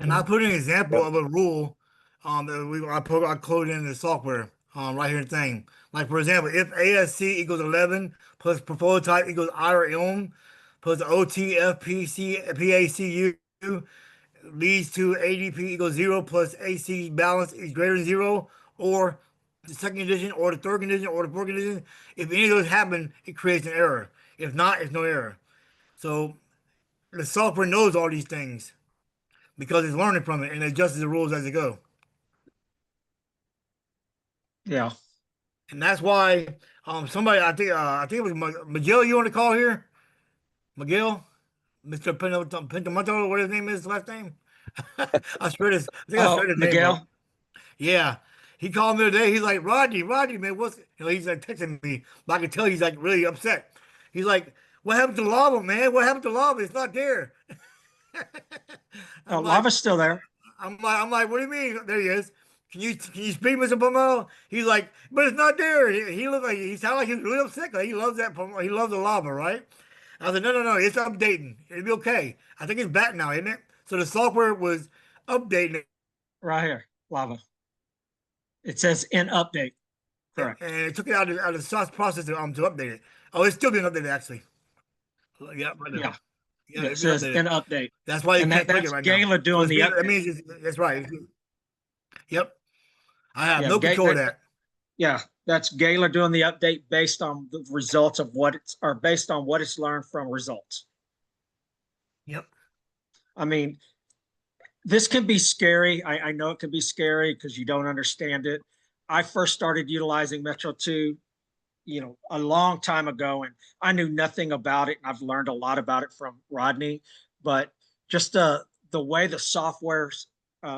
S3: And I put an example
S5: Yep.
S3: of a rule I coded in the software right here in the thing. Like, for example, if ASC equals 11 plus portfolio type equals I or M plus OTFPC PACU leads to ADP equals 0 plus AC balance is greater than 0, or the second condition or the third condition or the fourth condition, if any of those happen, it creates an error. If not, it's no error. So the software knows all these things because it's learning from it and adjusts the rules as it go.
S2: Yeah.
S3: And that's why somebody I think it was Miguel, you on the call here? Miguel? Mr. Pintomato, what his name is, last name? I swear this, I think I
S2: Oh,
S3: swear his name, but
S2: Miguel.
S3: yeah. He called me today. He's like, Rodney, man, what's, he's like texting me, but I can tell he's like really upset. He's like, what happened to lava, man? What happened to lava? It's not there. I'm like,
S2: Lava's still there.
S3: I'm like, what do you mean? There he is. Can you speak, Mr. Pomelo? He's like, but it's not there. He looked like he sounded like he was really upset. Like he loves that. He loves the lava, right? I said, no, it's updating. It'll be okay. I think it's back now, isn't it? So the software was updating it,
S2: Right here, lava. It says in update. Correct.
S3: and it took it out of the sauce process to update it. Oh, it's still being updated actually. Yeah, right now.
S2: Yeah.
S3: Yeah,
S2: It
S3: it's being
S2: says
S3: updated.
S2: in update.
S3: That's why you
S2: And
S3: can't click
S2: that's
S3: it right now.
S2: Gala
S3: So
S2: doing the
S3: that
S2: update.
S3: means that's right. Yep. I have
S2: Yeah,
S3: no control of that.
S2: Yeah, that's Gala doing the update based on the results of based on what it's learned from results.
S3: Yep.
S2: I mean, this can be scary. I know it can be scary because you don't understand it. I first started utilizing Metro 2, a long time ago, and I knew nothing about it. And I've learned a lot about it from Rodney, but just the way the software,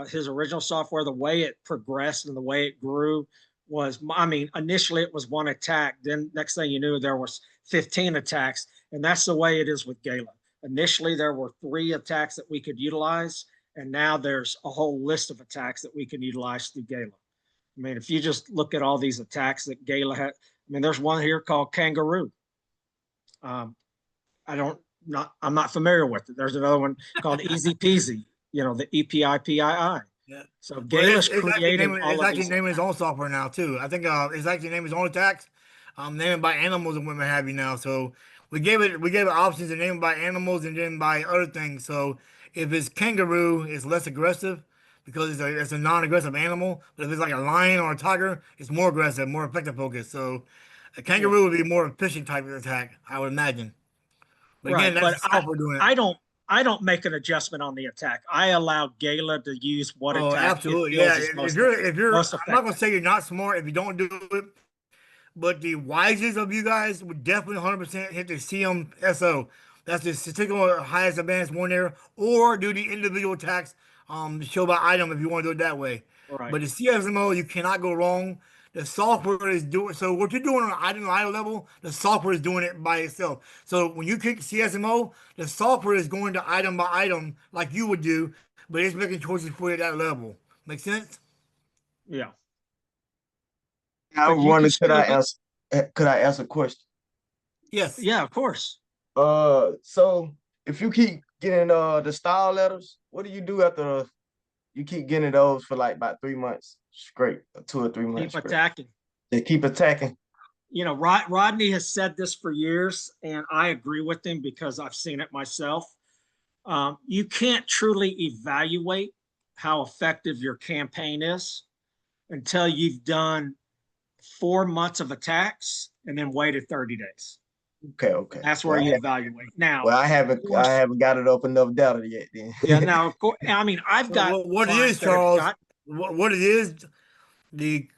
S2: his original software, the way it progressed and the way it grew was, I mean, initially it was one attack. Then next thing you knew, there was 15 attacks. And that's the way it is with Gala. Initially, there were 3 attacks that we could utilize. And now there's a whole list of attacks that we can utilize through Gala. I mean, if you just look at all these attacks that Gala had, I mean, there's one here called Kangaroo. I'm not familiar with it. There's another one called Easy Peasy, the EPIPII.
S3: Yeah.
S2: So
S3: Well,
S2: Gala's
S3: it's
S2: creating all
S3: it's
S2: of
S3: actually
S2: these.
S3: naming his own software now too. I think it's actually naming his own attacks. Named by animals and what have you now. So we gave it options to name it by animals and then by other things. So if it's kangaroo, it's less aggressive because it's a non-aggressive animal. But if it's like a lion or a tiger, it's more aggressive, more effective focus. So a
S2: Yeah.
S3: kangaroo would be more efficient type of attack, I would imagine. But again,
S2: Right,
S3: that's
S2: but
S3: the software doing it.
S2: I don't make an adjustment on the attack. I allow Gala to use what
S3: Oh,
S2: attack it
S3: absolutely.
S2: feels
S3: Yeah.
S2: is
S3: If you're,
S2: most
S3: I'm not gonna
S2: effective.
S3: say you're not smart if you don't do it, but the wisest of you guys would definitely 100% hit the CMSO. That's the statistical highest advanced one there, or do the individual attacks show by item if you want to do it that way.
S2: Right.
S3: But the CSMO, you cannot go wrong. The software is doing so. What you're doing on an item level, the software is doing it by itself. So when you click CSMO, the software is going to item by item like you would do, but it's making choices for you at that level. Make sense?
S2: Yeah.
S6: I
S2: But you can
S6: wonder,
S2: still do.
S6: could I ask a question?
S3: Yes.
S2: Yeah, of course.
S6: So if you keep getting the style letters, what do you do after you keep getting those for like about 3 months straight, or 2 or 3 months
S2: Keep
S6: straight?
S2: attacking.
S6: They keep attacking.
S2: Rodney has said this for years, and I agree with him because I've seen it myself. You can't truly evaluate how effective your campaign is until you've done 4 months of attacks and then waited 30 days.
S6: Okay.
S2: That's where you evaluate. Now,
S6: I
S2: of course,
S6: haven't got it up enough data yet then.
S2: yeah. Now, of course, I mean, I've
S3: So
S2: got
S3: what it is,
S2: clients that have
S3: Charles,
S2: got.
S3: what it is, the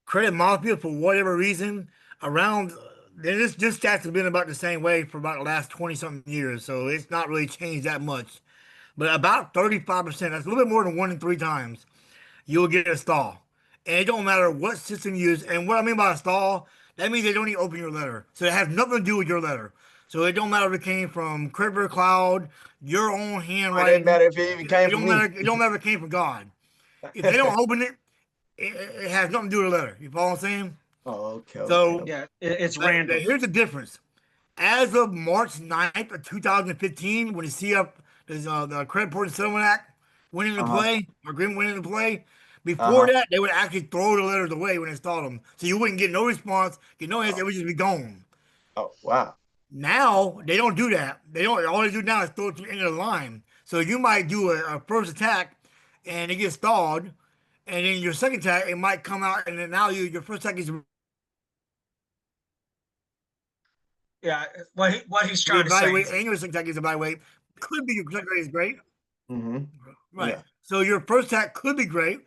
S3: credit mafia, for whatever reason, around this stats have been about the same way for about the last 20 something years, so it's not really changed that much. But about 35%, that's a little bit more than 1 in 3 times, you'll get a stall. And it don't matter what system you use. And what I mean by a stall, that means they don't even open your letter. So it has nothing to do with your letter. So it don't matter if it came from Crypto Cloud, your own
S6: It
S3: handwriting.
S6: doesn't matter if it even came
S3: It
S6: from
S3: don't
S6: me.
S3: matter. It don't matter if it came from God. If they don't open it, it has nothing to do with the letter. You follow what I'm saying?
S6: Oh, okay.
S3: So
S2: Yeah, it's random.
S3: here's the difference. As of March 9th of 2015, when the the Credit Reporting Settlement Act went into
S6: Uh-huh.
S3: play, or agreement went into play, before
S6: Uh-huh.
S3: that, they would actually throw the letters away when they installed them. So you wouldn't get no response, get no answer, it would just be gone.
S6: Oh, wow.
S3: Now they don't do that. All they do now is throw it to the end of the line. So you might do a first attack and it gets stalled, and then your second attack, it might come out, and then now your first attack is
S2: Yeah, what he's trying to say
S3: evaluate,
S2: is,
S3: and your second attack is evaluate. could be your click rate is great.
S6: Mm-hmm.
S3: Right.
S6: Yeah.
S3: So your first attack could be great,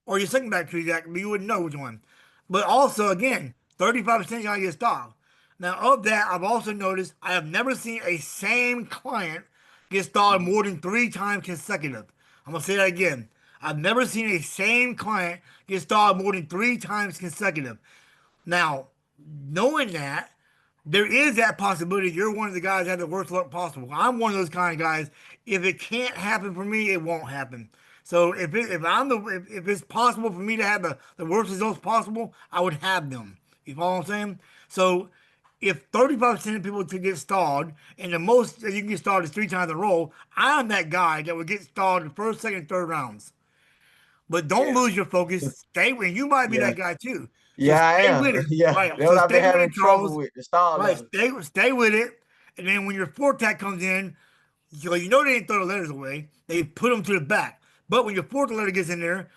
S3: or your second back attack, but you wouldn't know which one. But also, again, 35% on your style. Now, of that, I've also noticed I have never seen a same client get stalled more than 3 times consecutive. I'm gonna say that again. I've never seen a same client get stalled more than 3 times consecutive. Now, knowing that, there is that possibility you're one of the guys that have the worst luck possible. I'm one of those kind of guys. If it can't happen for me, it won't happen. So if it's possible for me to have the worst results possible, I would have them. You follow what I'm saying? So if 35% of people could get stalled, and the most that you can get stalled is 3 times in a row, I'm that guy that would get stalled in the first, second, third rounds. But don't
S6: Yeah.
S3: lose your focus. Stay with. You might be
S6: Yeah.
S3: that guy too. So
S6: Yeah, I
S3: stay
S6: am.
S3: with it.
S6: Yeah.
S3: Right.
S6: That's
S3: So
S6: what I've been
S3: stay with
S6: having
S3: it,
S6: trouble
S3: Charles.
S6: with the style
S3: Right.
S6: letters.
S3: Stay with it. And then when your fourth tag comes in, you know they didn't throw the letters away. They put them to the back. But when your fourth letter gets in there,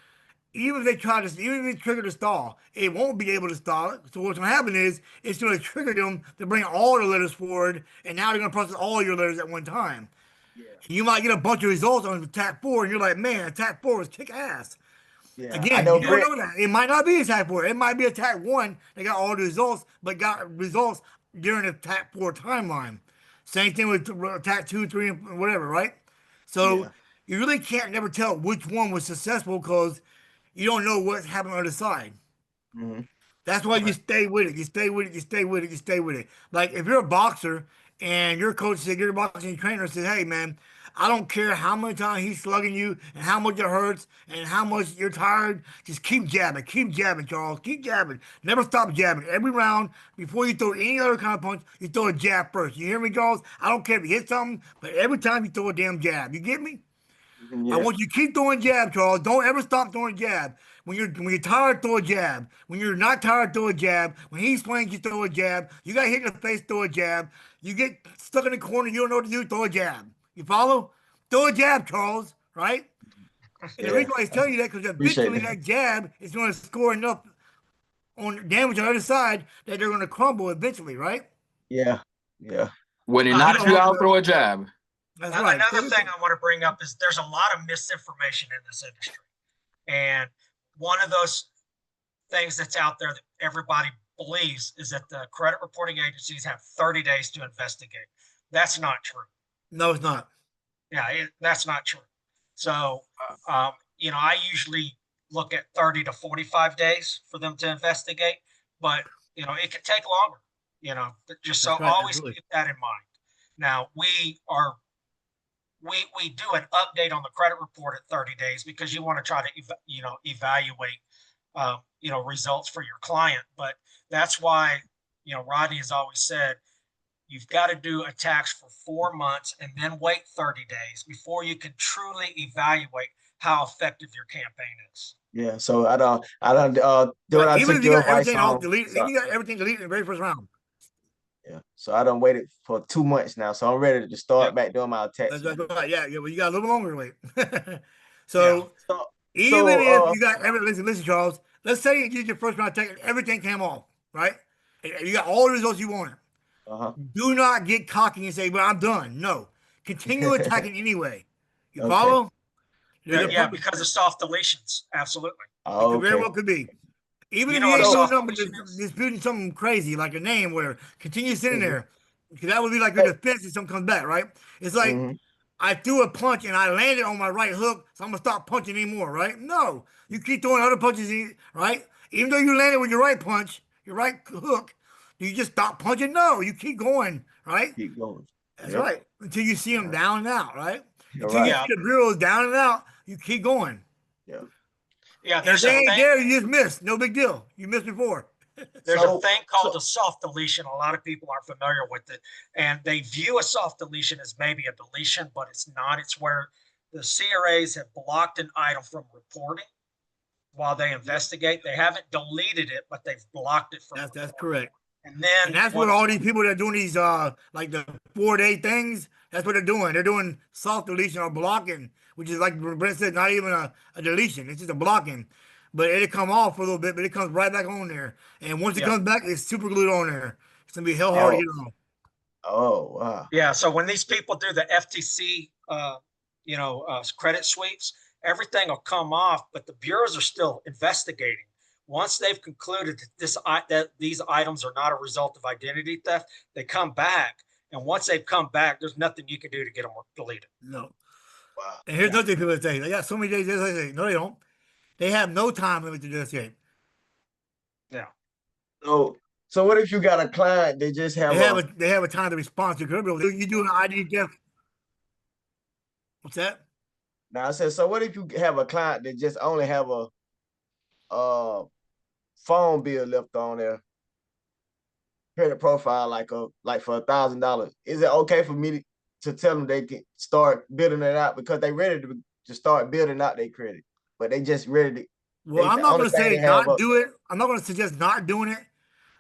S3: even if they trigger the stall, it won't be able to stall it. So what's gonna happen is it's gonna trigger them to bring all the letters forward, and now they're gonna process all your letters at one time.
S6: Yeah.
S3: You might get a bunch of results on attack 4, and you're like, man, attack 4 was kick ass.
S6: Yeah. I
S3: Again,
S6: know
S3: you don't
S6: Brent.
S3: know that. It might not be attack 4. It might be attack 1 that got all the results, but got results during the attack 4 timeline. Same thing with attack 2, 3, and whatever, right? So
S6: Yeah.
S3: you really can't never tell which one was successful because you don't know what's happening on the other side.
S6: Mm-hmm.
S3: That's why you
S2: Right.
S3: stay with it. You stay with it. You stay with it. You stay with it. Like if you're a boxer and your coach said, your boxing trainer says, "Hey man, I don't care how many times he's slugging you and how much it hurts and how much you're tired. Just keep jabbing, Charles. Keep jabbing. Never stop jabbing. Every round before you throw any other kind of punch, you throw a jab first. You hear me, Charles? I don't care if you hit something, but every time you throw a damn jab. You get me? I
S6: Yeah.
S3: want you to keep throwing jab, Charles. Don't ever stop throwing jab. When you're tired, throw a jab. When you're not tired, throw a jab. When he swings, you throw a jab. You got hit in the face, throw a jab. You get stuck in the corner, you don't know what to do, throw a jab. You follow? Throw a jab, Charles. Right? And the
S6: Yeah.
S3: reason why he's telling you that because
S6: Appreciate
S3: eventually
S6: that.
S3: that jab is going to score enough on damage on the other side that they're going to crumble eventually. Right?
S6: Yeah. Yeah.
S7: When he
S3: You
S7: knocks
S3: don't
S7: you
S3: have
S7: out,
S3: to.
S7: throw a jab.
S3: That's right.
S2: Another thing I want to bring up is there's a lot of misinformation in this industry. And one of those things that's out there that everybody believes is that the credit reporting agencies have 30 days to investigate. That's not true.
S3: No, it's not.
S2: Yeah, that's not true. So, I usually look at 30 to 45 days for them to investigate, but, it could take longer, just so
S3: That's right.
S2: always
S3: Absolutely.
S2: keep that in mind. Now, we do an update on the credit report at 30 days because you want to try to evaluate results for your client. But that's why Rodney has always said you've got to do a tax for 4 months and then wait 30 days before you can truly evaluate how effective your campaign is.
S6: Yeah. So I don't do what
S3: Right.
S6: I
S3: Even
S6: took
S3: if you
S6: your
S3: got
S6: advice
S3: everything off
S6: on.
S3: deleted,
S6: So
S3: even if you got everything deleted in the very first round.
S6: yeah. So I done waited for 2 months now. So I'm ready to start back doing my
S3: That's
S6: attachment.
S3: right. Yeah. Well, you got a little longer to wait.
S2: Yeah.
S3: So
S6: So
S3: even
S6: so
S3: if you got listen, Charles. Let's say you did your first round tech and everything came off, right? And you got all the results you wanted.
S6: uh-huh.
S3: Do not get cocky and say, "Well, I'm done." No, continue attacking anyway. You
S6: Okay.
S3: follow? There's a
S2: Yeah,
S3: purpose.
S2: because of soft deletions. Absolutely.
S3: It
S6: Oh,
S3: could very
S6: okay.
S3: well could be. Even
S2: You
S3: if
S2: know
S3: you
S2: what a
S3: ain't doing
S2: soft
S3: nothing but
S2: deletion is?
S3: disputing something crazy like a name, whatever, continue sitting
S6: Mhm.
S3: there. Because that would be like your defense if something comes back, right? It's like
S6: Mhm.
S3: I threw a punch and I landed on my right hook, so I'm gonna stop punching anymore, right? No, you keep throwing other punches, right? Even though you landed with your right punch, your right hook, do you just stop punching? No, you keep going, right?
S6: Keep going.
S3: That's
S6: Yep.
S3: right. Until you see them
S6: Right.
S3: down and out, right?
S6: You're
S3: Until you
S6: right.
S3: see
S2: Yeah.
S3: the bureaus down and out, you keep going.
S6: Yeah.
S2: Yeah.
S3: And if they ain't there, you just missed. No big deal. You missed before.
S2: There's a
S6: So
S2: thing called a soft deletion. A lot of people aren't familiar with it, and they view a soft deletion as maybe a deletion, but it's not. It's where the CRAs have blocked an item from reporting while they investigate. They haven't deleted it, but they've blocked it from
S3: That's
S2: reporting.
S3: correct.
S2: And then
S3: And that's what all these people that are doing these like the 4-day things, that's what they're doing. They're doing soft deletion or blocking, which is like Brent said, not even a deletion. It's just a blocking. But it'll come off for a little bit, but it comes right back on there. And once it
S2: yeah,
S3: comes back, it's super glued on there. It's gonna be hell hard to
S6: oh
S3: get on.
S6: Oh, wow.
S2: Yeah, so when these people do the FTC, credit sweeps, everything will come off, but the bureaus are still investigating. Once they've concluded that these items are not a result of identity theft, they come back. And once they've come back, there's nothing you can do to get them deleted.
S3: No.
S6: Wow.
S3: And here's another thing people say: they got so many days. They say, no, they don't. They have no time limit to do this game.
S2: Yeah.
S6: So what if you got a client, they just have
S3: They have a time to respond to criminal. You do an ID theft. What's that?
S6: now I said, so what if you have a client that just only have a phone bill left on their credit profile, like for $1,000? Is it okay for me to tell them they can start building it out because they ready to start building out their credit, but they just ready to?
S3: Well, I'm not going to say
S6: not
S3: do it. I'm not going to suggest not doing it,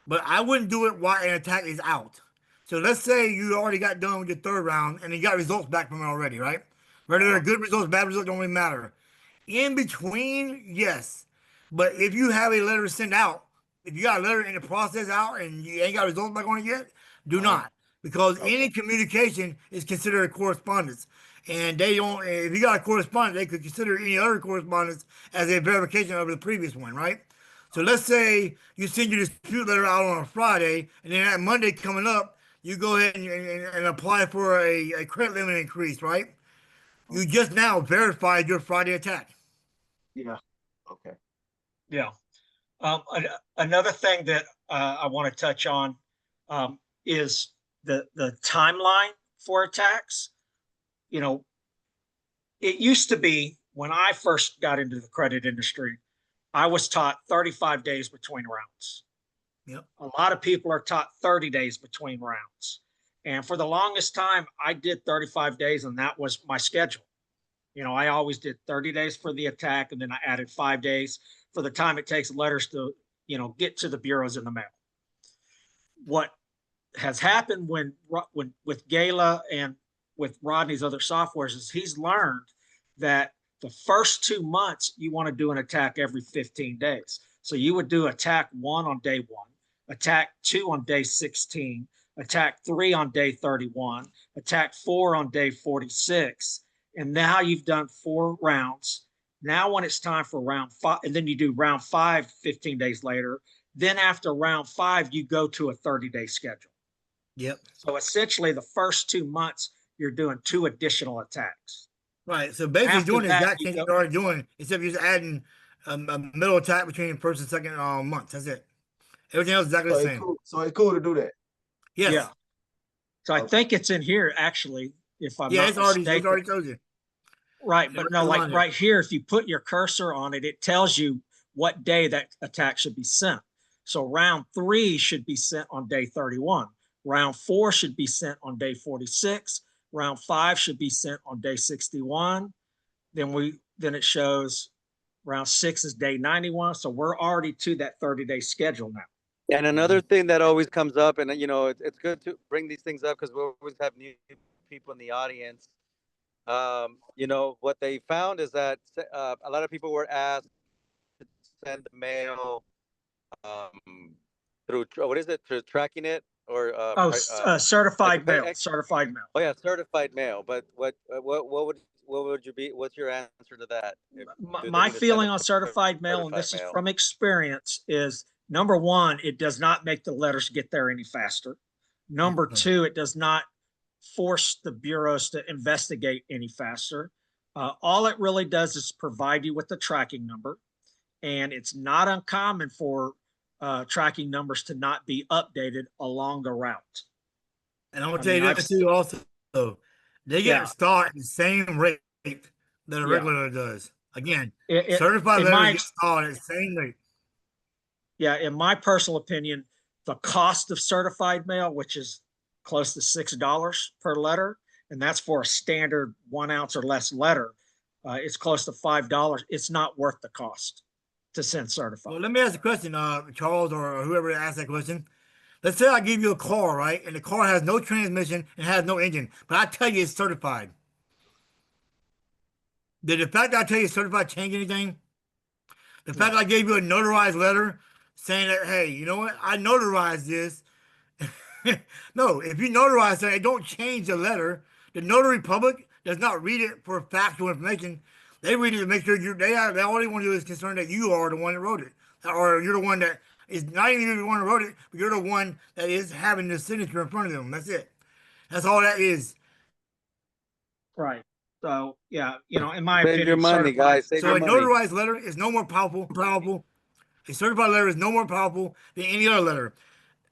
S3: but I wouldn't do it while an attack is out. So let's say you already got done with your third round and you got results back from it already, right? Whether they're good results, bad results, don't really matter. In between, yes. But if you have a letter to send out, if you got a letter in the process out and you ain't got results back on it yet, do not. Because any communication is considered a correspondence. And they don't, if you got a correspondence, they could consider any other correspondence as a verification of the previous one, right? So let's say you send your dispute letter out on a Friday, and then that Monday coming up, you go ahead and apply for a credit limit increase, right? You just now verified your Friday attack.
S6: Yeah. Okay.
S2: Yeah. Another thing that I want to touch on is the timeline for attacks. You know, it used to be when I first got into the credit industry, I was taught 35 days between rounds.
S3: Yep.
S2: A lot of people are taught 30 days between rounds. And for the longest time, I did 35 days, and that was my schedule. You know, I always did 30 days for the attack, and then I added 5 days for the time it takes letters to, get to the bureaus in the mail. What has happened when with Gala and with Rodney's other softwares is he's learned that the first 2 months you want to do an attack every 15 days. So you would do attack 1 on day 1, attack 2 on day 16, attack 3 on day 31, attack 4 on day 46. And now you've done 4 rounds. Now when it's time for round 5, and then you do round 5 15 days later, then after round 5, you go to a 30-day schedule.
S3: Yep.
S2: So essentially the first 2 months, you're doing 2 additional attacks.
S3: Right. So basically
S2: After
S3: doing the
S2: that,
S3: exact
S2: you
S3: thing
S2: go-
S3: you're already doing, except you're just adding a middle attack between the first and second months. That's it. Everything else is exactly the same.
S6: So it's cool to do that.
S3: Yes.
S2: Yeah. So I think it's in here actually, if I'm
S3: Yeah,
S2: not
S3: it's already
S2: mistaken.
S3: told you.
S2: Right,
S3: It's
S2: but no,
S3: already
S2: like
S3: on there.
S2: right here, if you put your cursor on it, it tells you what day that attack should be sent. So round 3 should be sent on day 31. Round 4 should be sent on day 46. Round 5 should be sent on day 61. Then it shows round 6 is day 91. So we're already to that 30-day schedule now.
S5: And another thing that always comes up, and it's good to bring these things up because we always have new people in the audience. What they found is that a lot of people were asked to send the mail through what is it? Through tracking it or
S2: certified mail. Certified mail.
S5: Oh yeah, certified mail. But what's your answer to that?
S2: My feeling on certified mail, and this is from experience, is number 1, it does not make the letters get there any faster. Number 2, it does not force the bureaus to investigate any faster. All it really does is provide you with the tracking number, and it's not uncommon for tracking numbers to not be updated along the route.
S3: And I'm gonna tell you this too. Also, they get installed at the same rate that a regular does. Again, certified letters get installed at the same rate.
S2: Yeah, in my personal opinion, the cost of certified mail, which is close to $6 per letter, and that's for a standard 1 ounce or less letter, it's close to $5. It's not worth the cost to send certified.
S3: Well, let me ask a question, Charles, or whoever asked that question. Let's say I give you a car, right? And the car has no transmission and has no engine, but I tell you it's certified. Did the fact that I tell you it's certified change anything? The fact that I gave you a notarized letter saying that, hey, you know what? I notarized this. No, if you notarize it, don't change the letter. The notary public does not read it for factual information. They read it to make sure they all they want to do is concerned that you are the one that wrote it, or you're the one that is not even you the one that wrote it, but you're the one that is having the signature in front of them. That's it. That's all that is.
S2: Right. So yeah, in my
S5: Save your
S2: opinion,
S5: money, guys. Save
S3: So
S5: your
S3: a
S5: money.
S3: notarized letter is no more powerful. A certified letter is no more powerful than any other letter.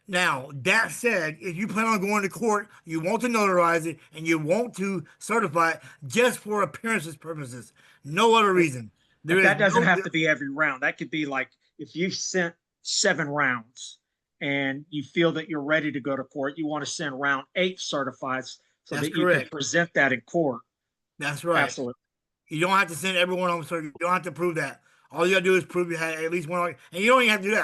S3: Now, that said, if you plan on going to court, you want to notarize it and you want to certify it just for appearances purposes. No other reason. There
S2: But
S3: is
S2: that doesn't
S3: no,
S2: have to be every round. That could be like if you sent 7 rounds and you feel that you're ready to go to court, you want to send round 8 certified so
S3: That's
S2: that you can
S3: correct.
S2: present that in court.
S3: That's right.
S2: Absolutely.
S3: You don't have to send everyone on, so you don't have to prove that. All you gotta do is prove you had at least one, and you don't even have to do that.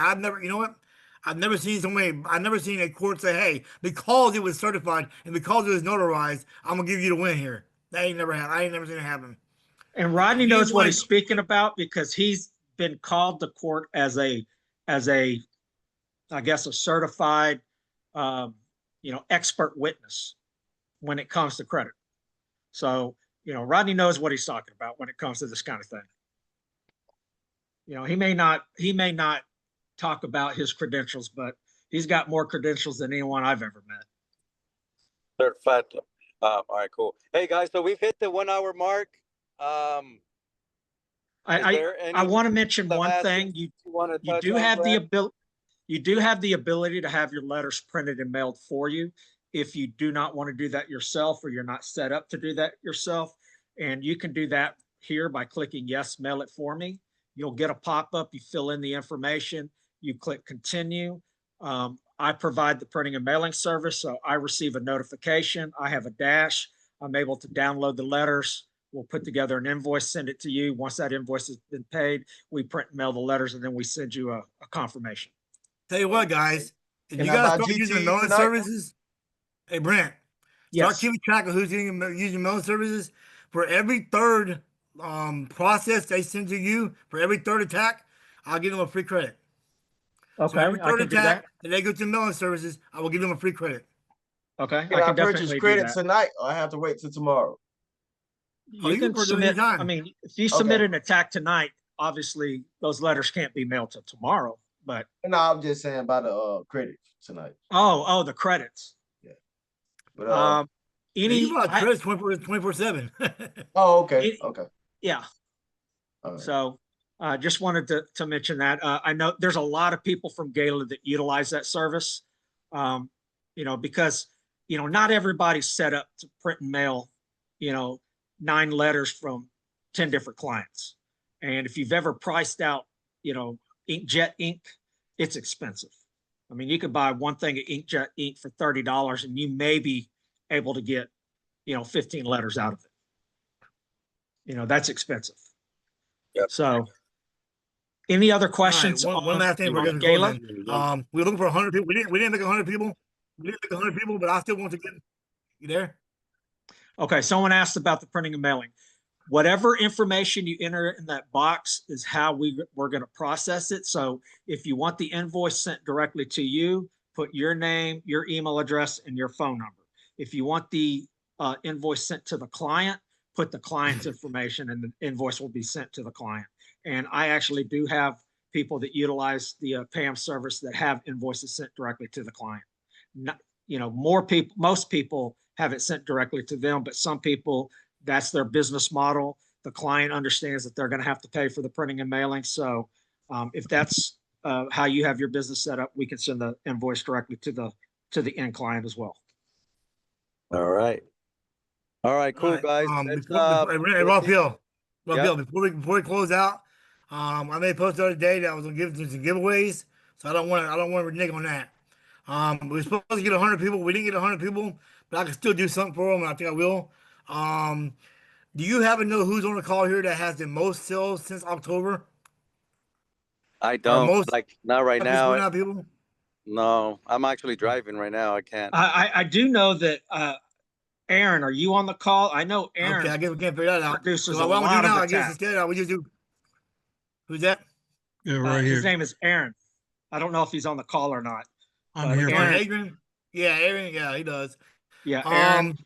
S3: I've never seen a court say, hey, because it was certified and because it was notarized, I'm gonna give you the win here. That ain't never happened. I ain't never seen it happen.
S2: And Rodney
S3: You
S2: knows what
S3: want-
S2: he's speaking about because he's been called to court as a, I guess, a certified, expert witness when it comes to credit. So, Rodney knows what he's talking about when it comes to this kind of thing. He may not talk about his credentials, but he's got more credentials than anyone I've ever met.
S5: Certified. All right, cool. Hey guys, so we've hit the 1 hour mark.
S2: I want to mention one thing. You do have the ability to have your letters printed and mailed for you if you do not want to do that yourself or you're not set up to do that yourself. And you can do that here by clicking yes, mail it for me. You'll get a pop-up, you fill in the information, you click continue. I provide the printing and mailing service, so I receive a notification. I have a dash. I'm able to download the letters. We'll put together an invoice, send it to you. Once that invoice has been paid, we print and mail the letters, and then we send you a confirmation.
S3: Tell you what, guys, if
S6: Can
S3: you
S6: I
S3: guys
S6: buy
S3: start using the
S6: GT
S3: mailing
S6: tonight?
S3: services, hey Brent, start
S2: Yes.
S3: keeping track of who's using mailing services. For every third process they send to you, for every third attack, I'll give them a free credit.
S2: Okay,
S3: So every
S2: I
S3: third
S2: can do
S3: attack
S2: that.
S3: they go to mailing services, I will give them a free credit.
S2: Okay,
S6: Can
S2: I
S6: I
S2: can
S6: purchase
S2: definitely do
S6: credit
S2: that.
S6: tonight, or I have to wait till tomorrow?
S3: Oh,
S2: You
S3: you can
S2: can
S3: purchase
S2: submit.
S3: anytime.
S2: I mean, if you submit an attack tonight, obviously those letters can't be mailed till tomorrow. But
S6: No, I'm just saying about the credit tonight.
S2: the credits.
S6: But
S3: You buy
S2: I,
S3: credits 24/7.
S6: okay,
S2: it-
S6: okay.
S2: yeah.
S6: All right.
S2: So just wanted to mention that. I know there's a lot of people from Gala that utilize that service, because, not everybody's set up to print and mail, 9 letters from 10 different clients. And if you've ever priced out, inkjet ink, it's expensive. I mean, you could buy one thing of inkjet ink for $30 and you may be able to get, 15 letters out of it. That's expensive.
S5: Yep.
S2: So any other questions?
S3: All right, one last thing
S2: on
S3: we're going
S2: Gala?
S3: to we're looking for 100 people. We didn't make 100 people. We didn't make 100 people, but I still want to get you there.
S2: Okay, someone asked about the printing and mailing. Whatever information you enter in that box is how we're going to process it. So if you want the invoice sent directly to you, put your name, your email address, and your phone number. If you want the invoice sent to the client, put the client's information and the invoice will be sent to the client. And I actually do have people that utilize the PAM service that have invoices sent directly to the client. Most people have it sent directly to them, but some people, that's their business model. The client understands that they're going to have to pay for the printing and mailing. So if that's how you have your business set up, we can send the invoice directly to the end client as well.
S5: All right. All right, cool, guys.
S3: Raphael, before we close out, I made a post the other day that I was gonna give some giveaways, so I don't want to renege on that. We were supposed to get 100 people. We didn't get 100 people, but I can still do something for them, and I think I will. Do you happen to know who's on the call here that has the most sales since October?
S5: I don't, not right now.
S3: People?
S5: No, I'm actually driving right now. I can't.
S2: I do know that Aaron, are you on the call? I know Aaron.
S3: Okay, I guess we can't figure that out.
S2: Produces
S3: So
S2: a
S3: what
S2: lot
S3: we do now,
S2: of
S3: I guess
S2: attacks.
S3: instead we just do. Who's that?
S7: Yeah, right here.
S2: His name is Aaron. I don't know if he's on the call or not.
S7: I'm here.
S2: Aaron,
S3: Adrian. Yeah, Aaron. Yeah, he does.
S2: Yeah, Aaron,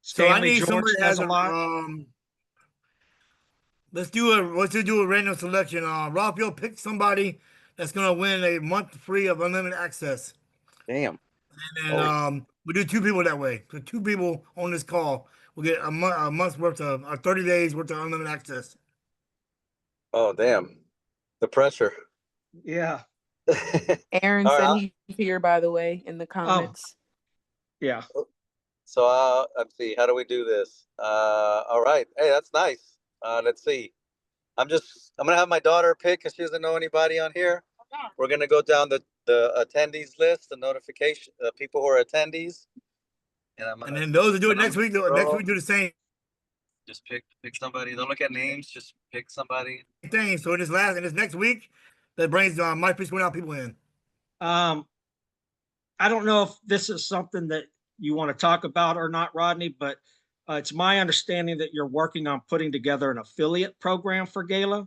S3: So I
S2: Stanley
S3: need somebody
S2: George
S3: that
S2: does
S3: has
S2: a
S3: a
S2: lot.
S3: let's just do a random selection. Raphael, pick somebody that's gonna win a month free of unlimited access.
S5: Damn.
S3: And
S5: Oh,
S3: we do two people that way. So two people on this call will get a month's worth of 30 days worth of unlimited access.
S5: oh, damn. The pressure.
S2: Yeah.
S7: Aaron
S5: All
S7: said
S5: right.
S7: he's here, by the way, in the
S2: Oh,
S7: comments.
S2: yeah.
S5: So let's see. How do we do this? All right. Hey, that's nice. Let's see. I'm gonna have my daughter pick because she doesn't know anybody on here. We're gonna go down the attendees list, the notification, the people who are attendees, and I'm
S3: And
S5: gonna
S3: then those that do it
S5: I'm
S3: next week,
S5: scroll.
S3: do the same
S5: Just pick somebody. Don't look at names. Just pick somebody.
S3: thing. So in this next week, that brings my fish went out people in.
S2: I don't know if this is something that you want to talk about or not, Rodney, but it's my understanding that you're working on putting together an affiliate program for Gala.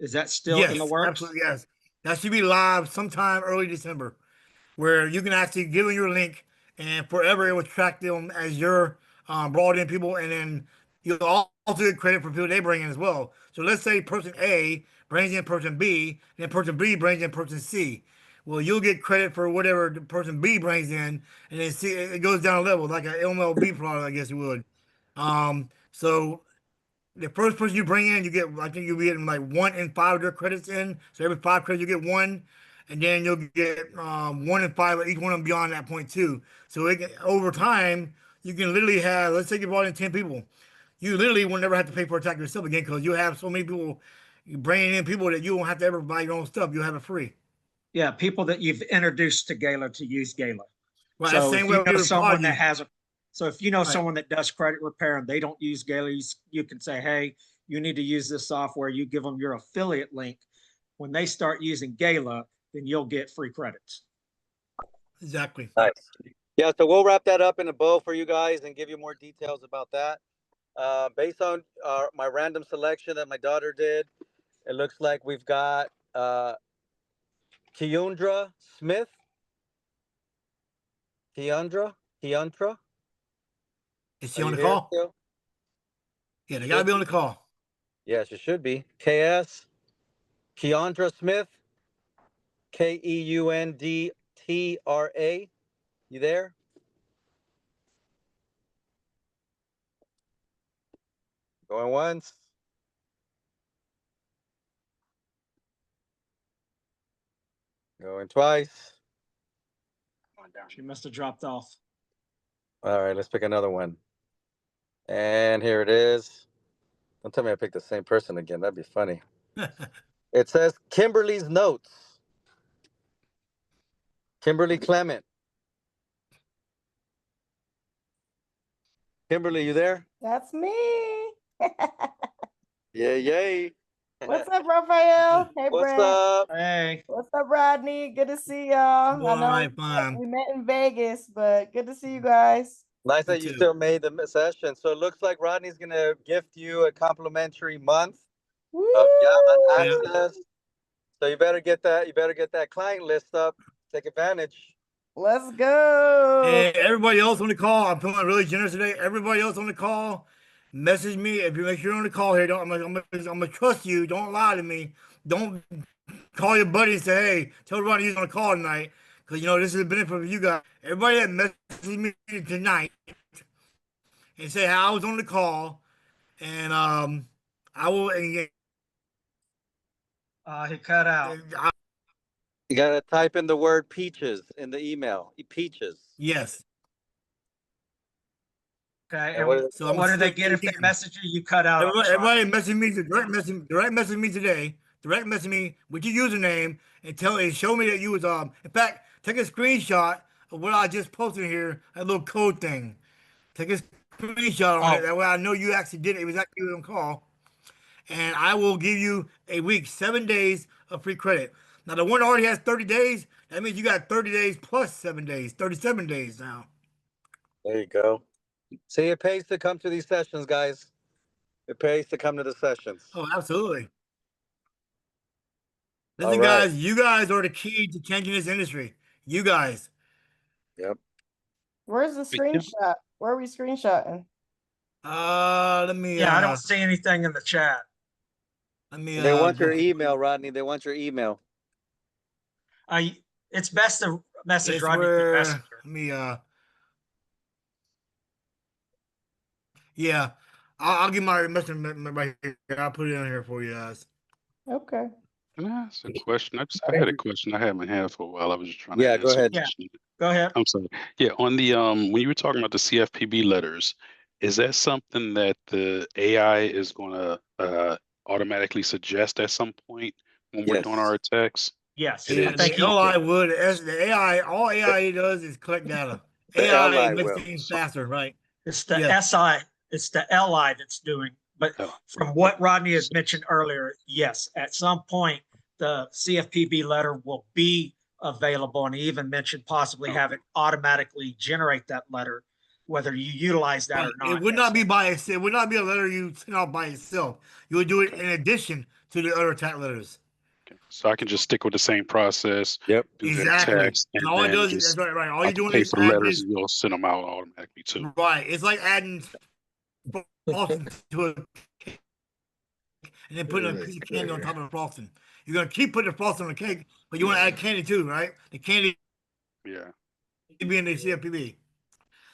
S2: Is that still in the
S3: Yes,
S2: works?
S3: absolutely yes. That should be live sometime early December, where you can actually give them your link, and forever it will track them as your brought in people, and then you'll also get credit for people they bring in as well. So let's say person A brings in person B, and then person B brings in person C. Well, you'll get credit for whatever the person B brings in, and then C, it goes down a level like an MLB product, I guess you would. So the first person you bring in, you get, I think you'll be getting like 1 in 5 of their credits in. So every 5 credits, you get one, and then you'll get 1 in 5 of each one of them beyond that point too. So over time, you can literally have, let's say you brought in 10 people, you literally will never have to pay for a tax yourself again because you have so many people, you bringing in people that you won't have to ever buy your own stuff. You'll have it free.
S2: Yeah, people that you've introduced to Gala to use Gala.
S3: Right.
S2: So
S3: Same
S2: if
S3: way
S2: you
S3: we
S2: know
S3: would
S2: someone that
S3: apology.
S2: has a, so if you know
S3: Right.
S2: someone that does credit repair and they don't use Gala, you can say, hey, you need to use this software. You give them your affiliate link. When they start using Gala, then you'll get free credits.
S3: Exactly.
S5: Nice. Yeah. So we'll wrap that up in a bow for you guys and give you more details about that. Based on my random selection that my daughter did, it looks like we've got Keandra Smith. Keandra.
S3: Is she
S5: Are
S3: on
S5: you
S3: the
S5: here
S3: call?
S5: still?
S3: Yeah, they gotta be on the call.
S5: Yes, you should be. KS. Keandra Smith. Keundtra. You there? Going once. Going twice.
S2: She must have dropped off.
S5: All right, let's pick another one. And here it is. Don't tell me I picked the same person again. That'd be funny. It says Kimberly's Notes. Kimberly Clement. Kimberly, you there?
S8: That's me.
S5: Yay, yay.
S8: What's up, Raphael? Hey,
S5: What's
S8: Brent.
S5: up?
S2: Hey.
S8: What's up, Rodney? Good to see y'all. I
S3: All
S8: know
S3: right, fine.
S8: we met in Vegas, but good to see you guys.
S5: Nice
S3: Me
S5: that you
S3: too.
S5: still made the session. So it looks like Rodney's going to gift you a complimentary month of Gala
S3: Yeah.
S5: access. So you better get that. You better get that client list up. Take advantage.
S8: Let's go.
S3: And everybody else on the call, I'm feeling really generous today. Everybody else on the call, message me if you make sure you're on the call here. I'm gonna trust you. Don't lie to me. Don't call your buddy and say, "Hey, tell Ronnie he's on the call tonight," because you know this is a benefit for you guys. Everybody that messages me tonight and say how I was on the call, and I will. And,
S2: He cut out.
S5: You got to type in the word peaches in the email. Peaches.
S3: yes.
S2: Okay.
S5: And what,
S3: So I'm
S2: What
S3: gonna
S2: do they
S3: say
S2: get if they
S3: again.
S2: message you? You cut out.
S3: Everybody message me, direct message me today. Direct message me with your username and show me that you was In fact, take a screenshot of what I just posted here, that little code thing. Take a screenshot on it. That way I know you actually did it. It was actually on call, and I will give you a week, 7 days of free credit. Now the one that already has 30 days. That means you got 30 days plus 7 days, 37 days now.
S5: there you go. See, it pays to come to these sessions, guys. It pays to come to the sessions.
S3: Oh, absolutely. Listen,
S5: All right.
S3: guys, you guys are the key to changing this industry. You guys.
S5: Yep.
S8: Where's the screenshot? Where are we screenshotting?
S3: Let me.
S2: Yeah, I don't see anything in the chat.
S3: Let me.
S5: They want your
S3: go-
S5: email, Rodney. They want your email.
S2: It's best to message
S3: It's
S2: Rodney through
S3: where.
S2: Messenger.
S3: Let me. Yeah, I'll give my message right here. I'll put it on here for you guys.
S8: Okay.
S9: Can I ask a question? I had a question I had in my hand for a while. I was just trying
S5: Yeah,
S9: to
S5: go
S9: answer
S5: ahead.
S9: the
S2: Yeah.
S9: question.
S2: Go ahead.
S9: I'm sorry. Yeah, on the when you were talking about the CFPB letters, is that something that the AI is going to automatically suggest at some point when we're doing
S5: Yes.
S9: our attacks?
S2: Yes.
S9: It
S2: I
S9: is.
S2: think
S3: The LI would. The AI. All AI does is collect data.
S5: The
S3: AI
S5: LI
S3: makes
S5: will.
S3: things faster, right?
S2: it's the
S3: Yes.
S2: SI, it's the LI that's doing. But
S9: Oh,
S2: from what Rodney had mentioned earlier, yes, at some point, the CFPB letter will be available. And he even mentioned possibly have it automatically generate that letter, whether you utilize that or not.
S3: It would not be by itself. It would not be a letter you send out by itself. You would do it in addition to the other attack letters.
S9: okay. So I can just stick with the same process.
S5: Yep.
S9: Do
S3: Exactly.
S9: the text,
S3: And
S9: and
S3: all it
S9: then
S3: does is
S9: just
S3: that's right. All
S9: I
S3: you're
S9: can
S3: doing
S9: pay
S3: is
S9: for the
S3: add
S9: letters,
S3: this.
S9: and you'll send them out automatically too.
S3: Right. It's like adding frosting to a cake and then putting a piece of candy on top of the frosting. You're gonna keep putting the frosting on the cake, but you want to add candy too, right? The candy
S9: Yeah.
S3: being the CFPB.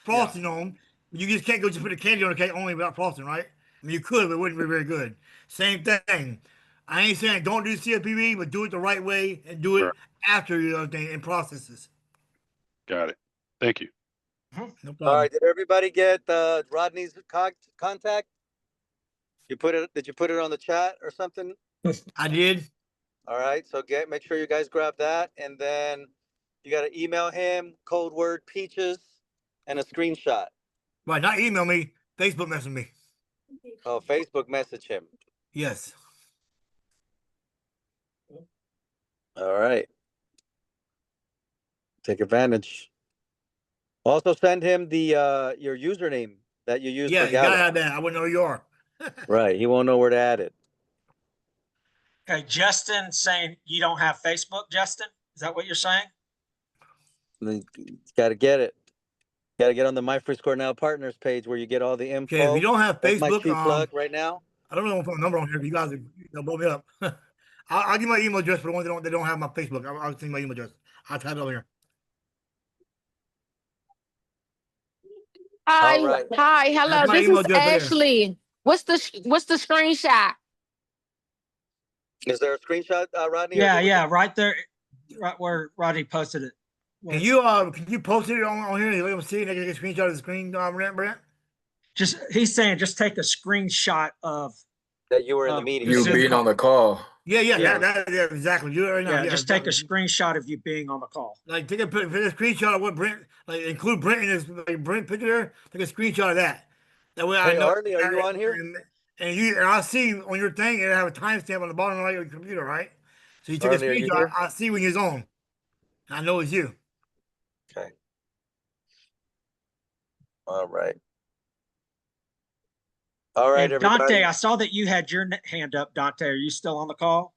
S3: Frosting on them. You just can't go just put the candy on the cake only without frosting, right? I mean, you could, but it wouldn't be very good. Same thing. I ain't saying don't do CFPB, but do it the right way and do it
S9: Right.
S3: after your thing in processes.
S9: Got it. Thank you.
S3: No
S5: All
S3: problem.
S5: right. Did everybody get Rodney's contact? You put it? Did you put it on the chat or something?
S3: I did.
S5: All right. So make sure you guys grab that, and then you got to email him code word peaches and a screenshot.
S3: Right, not email me, Facebook message me.
S5: Oh, Facebook message him.
S3: Yes.
S5: All right. Take advantage. Also send him the your username that you use
S3: Yeah,
S5: for
S3: you gotta
S5: Gala.
S3: have that. I wouldn't know who you are.
S5: Right. He won't know where to add it.
S2: Okay, Justin saying you don't have Facebook, Justin? Is that what you're saying?
S5: Got to get it. Got to get on the My Free Score Now Partners page where you get all the info.
S3: Okay, if you don't have
S5: That's my
S3: Facebook,
S5: cheap plug right now.
S3: I don't know if I put a number on here. If you guys will blow me up. I'll give you my email address for the ones that don't have my Facebook. I'll send you my email address. I'll type it over here.
S10: Hi,
S5: All right.
S10: hi, hello.
S3: That's my
S10: This
S3: email
S10: is
S3: address there.
S10: Ashley. What's the screenshot?
S5: Is there a screenshot, Rodney?
S2: Yeah, yeah, right there, right where Rodney posted it.
S3: Can you post it on here? You let them see and they can get a screenshot of the screen, Brent?
S2: He's saying just take a screenshot of
S5: That you were in the meeting.
S2: the
S11: You
S2: Zoom
S11: being
S2: call.
S11: on the call.
S3: Yeah,
S2: Yeah.
S3: yeah, exactly. Do it right now.
S2: Yeah,
S3: Yeah,
S2: just take a
S3: exactly.
S2: screenshot of you being on the call.
S3: Like take a screenshot of what Brent, like include Brent in this like Brent picture there. Take a screenshot of that. That way I
S5: Hey,
S3: know.
S5: Harley, are you on here?
S3: And I'll see on your thing. It'll have a timestamp on the bottom right of your computer, right? So you take
S5: Harley,
S3: a
S5: are you
S3: screenshot.
S5: here?
S3: I see when you're on. I know it's you.
S5: Okay. All right. All right,
S2: And
S5: everybody.
S2: Dante, I saw that you had your hand up, Dante. Are you still on the call?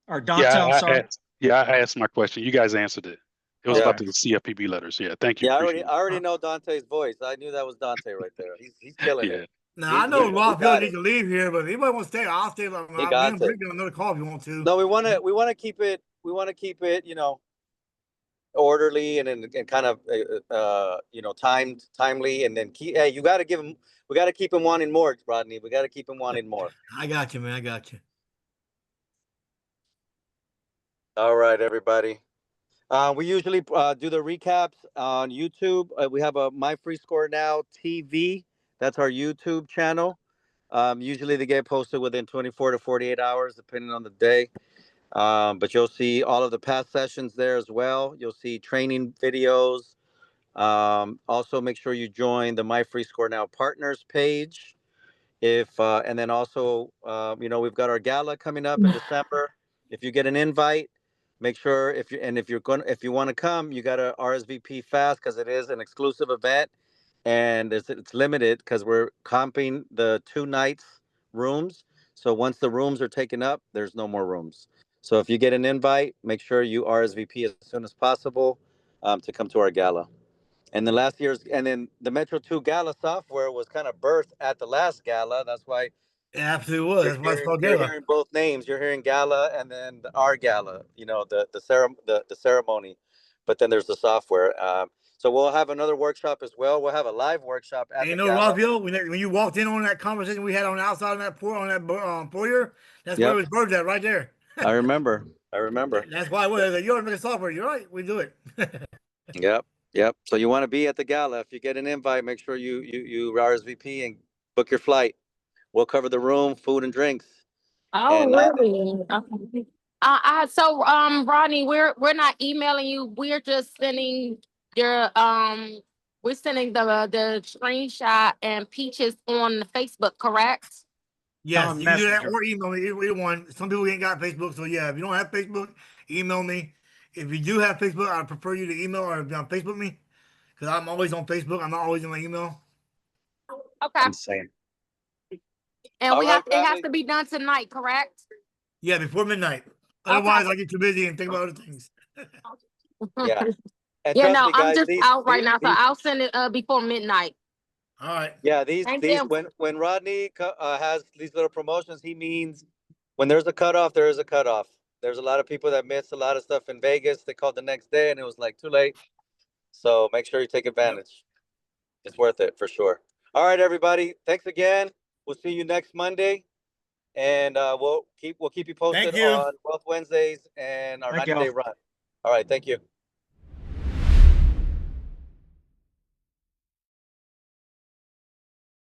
S2: Or Dante, I'm sorry.
S9: I asked my question. You guys answered it. It was
S2: Okay.
S9: about the CFPB letters. Yeah, thank you.
S5: Yeah,
S9: Appreciate
S5: I already know Dante's voice. I knew that was Dante right there. He's killing
S9: it.
S5: it.
S3: Now I know
S5: he
S3: Rob Hill
S5: got
S3: needs
S5: it.
S3: to leave here, but if anybody wants to stay, I'll stay. I'll be
S5: got
S3: on
S5: it.
S3: another call if you want to.
S5: No, we want to keep it. We want to keep it, orderly and kind of timely, and then hey, you got to give him. We got to keep him wanting more, Rodney. We got to keep him wanting more.
S3: I got you, man. I got you.
S5: All right, everybody. We usually do the recaps on YouTube. We have a My Free Score Now TV. That's our YouTube channel. Usually they get posted within 24 to 48 hours, depending on the day. But you'll see all of the past sessions there as well. You'll see training videos. Also, make sure you join the My Free Score Now Partners page. And then also, we've got our gala coming up in December. If you get an invite, make sure if you want to come, you got to RSVP fast because it is an exclusive event, and it's limited because we're comping the 2 nights rooms. So once the rooms are taken up, there's no more rooms. So if you get an invite, make sure you RSVP as soon as possible. to come to our gala. And the last year's, and then the Metro 2 Gala software was kind of birthed at the last gala. That's why
S3: It absolutely was. That's why it's called
S5: you're
S3: Gala.
S5: hearing both names. You're hearing gala and then our gala. You know, the ceremony, but then there's the software. So we'll have another workshop as well. We'll have a live workshop at
S3: And you
S5: the
S3: know,
S5: gala.
S3: Raphael, when you walked in on that conversation we had on the outside of that foyer, that's where
S5: Yep.
S3: it was birthed at, right there.
S5: I remember.
S3: That's why it was. You're making software. You're right. We do it.
S5: Yep. So you want to be at the gala. If you get an invite, make sure you RSVP and book your flight. We'll cover the room, food and drinks.
S10: Oh,
S5: And
S10: really? Okay. So Rodney, we're not emailing you. We're just sending your we're sending the screenshot and Peaches on Facebook, correct?
S3: Yes,
S2: On
S3: you can do that
S2: Messenger.
S3: or email me. Either one. Some people ain't got Facebook, so yeah. If you don't have Facebook, email me. If you do have Facebook, I prefer you to email or Facebook me because I'm always on Facebook. I'm not always in my email.
S10: Okay.
S5: insane.
S10: And
S5: All
S10: we
S5: right,
S10: have it has
S5: Bradley.
S10: to be done tonight, correct?
S3: Yeah, before midnight. Otherwise,
S10: Okay.
S3: I get too busy and think about other things.
S5: Yeah. And
S10: Yeah,
S5: trust
S10: no,
S5: me,
S10: I'm
S5: guys,
S10: just out right now, so I'll send it before midnight.
S3: All right.
S5: yeah,
S10: Thank
S5: these
S10: you.
S5: when Rodney has these little promotions, he means when there's a cutoff, there is a cutoff. There's a lot of people that missed a lot of stuff in Vegas. They called the next day and it was like too late. So make sure you take advantage. It's worth it for sure. All right, everybody. Thanks again. We'll see you next Monday. And we'll keep you posted
S3: Thank you.
S5: on both Wednesdays and our
S2: Thank
S5: 90-day
S2: y'all.
S5: run. All right, thank you.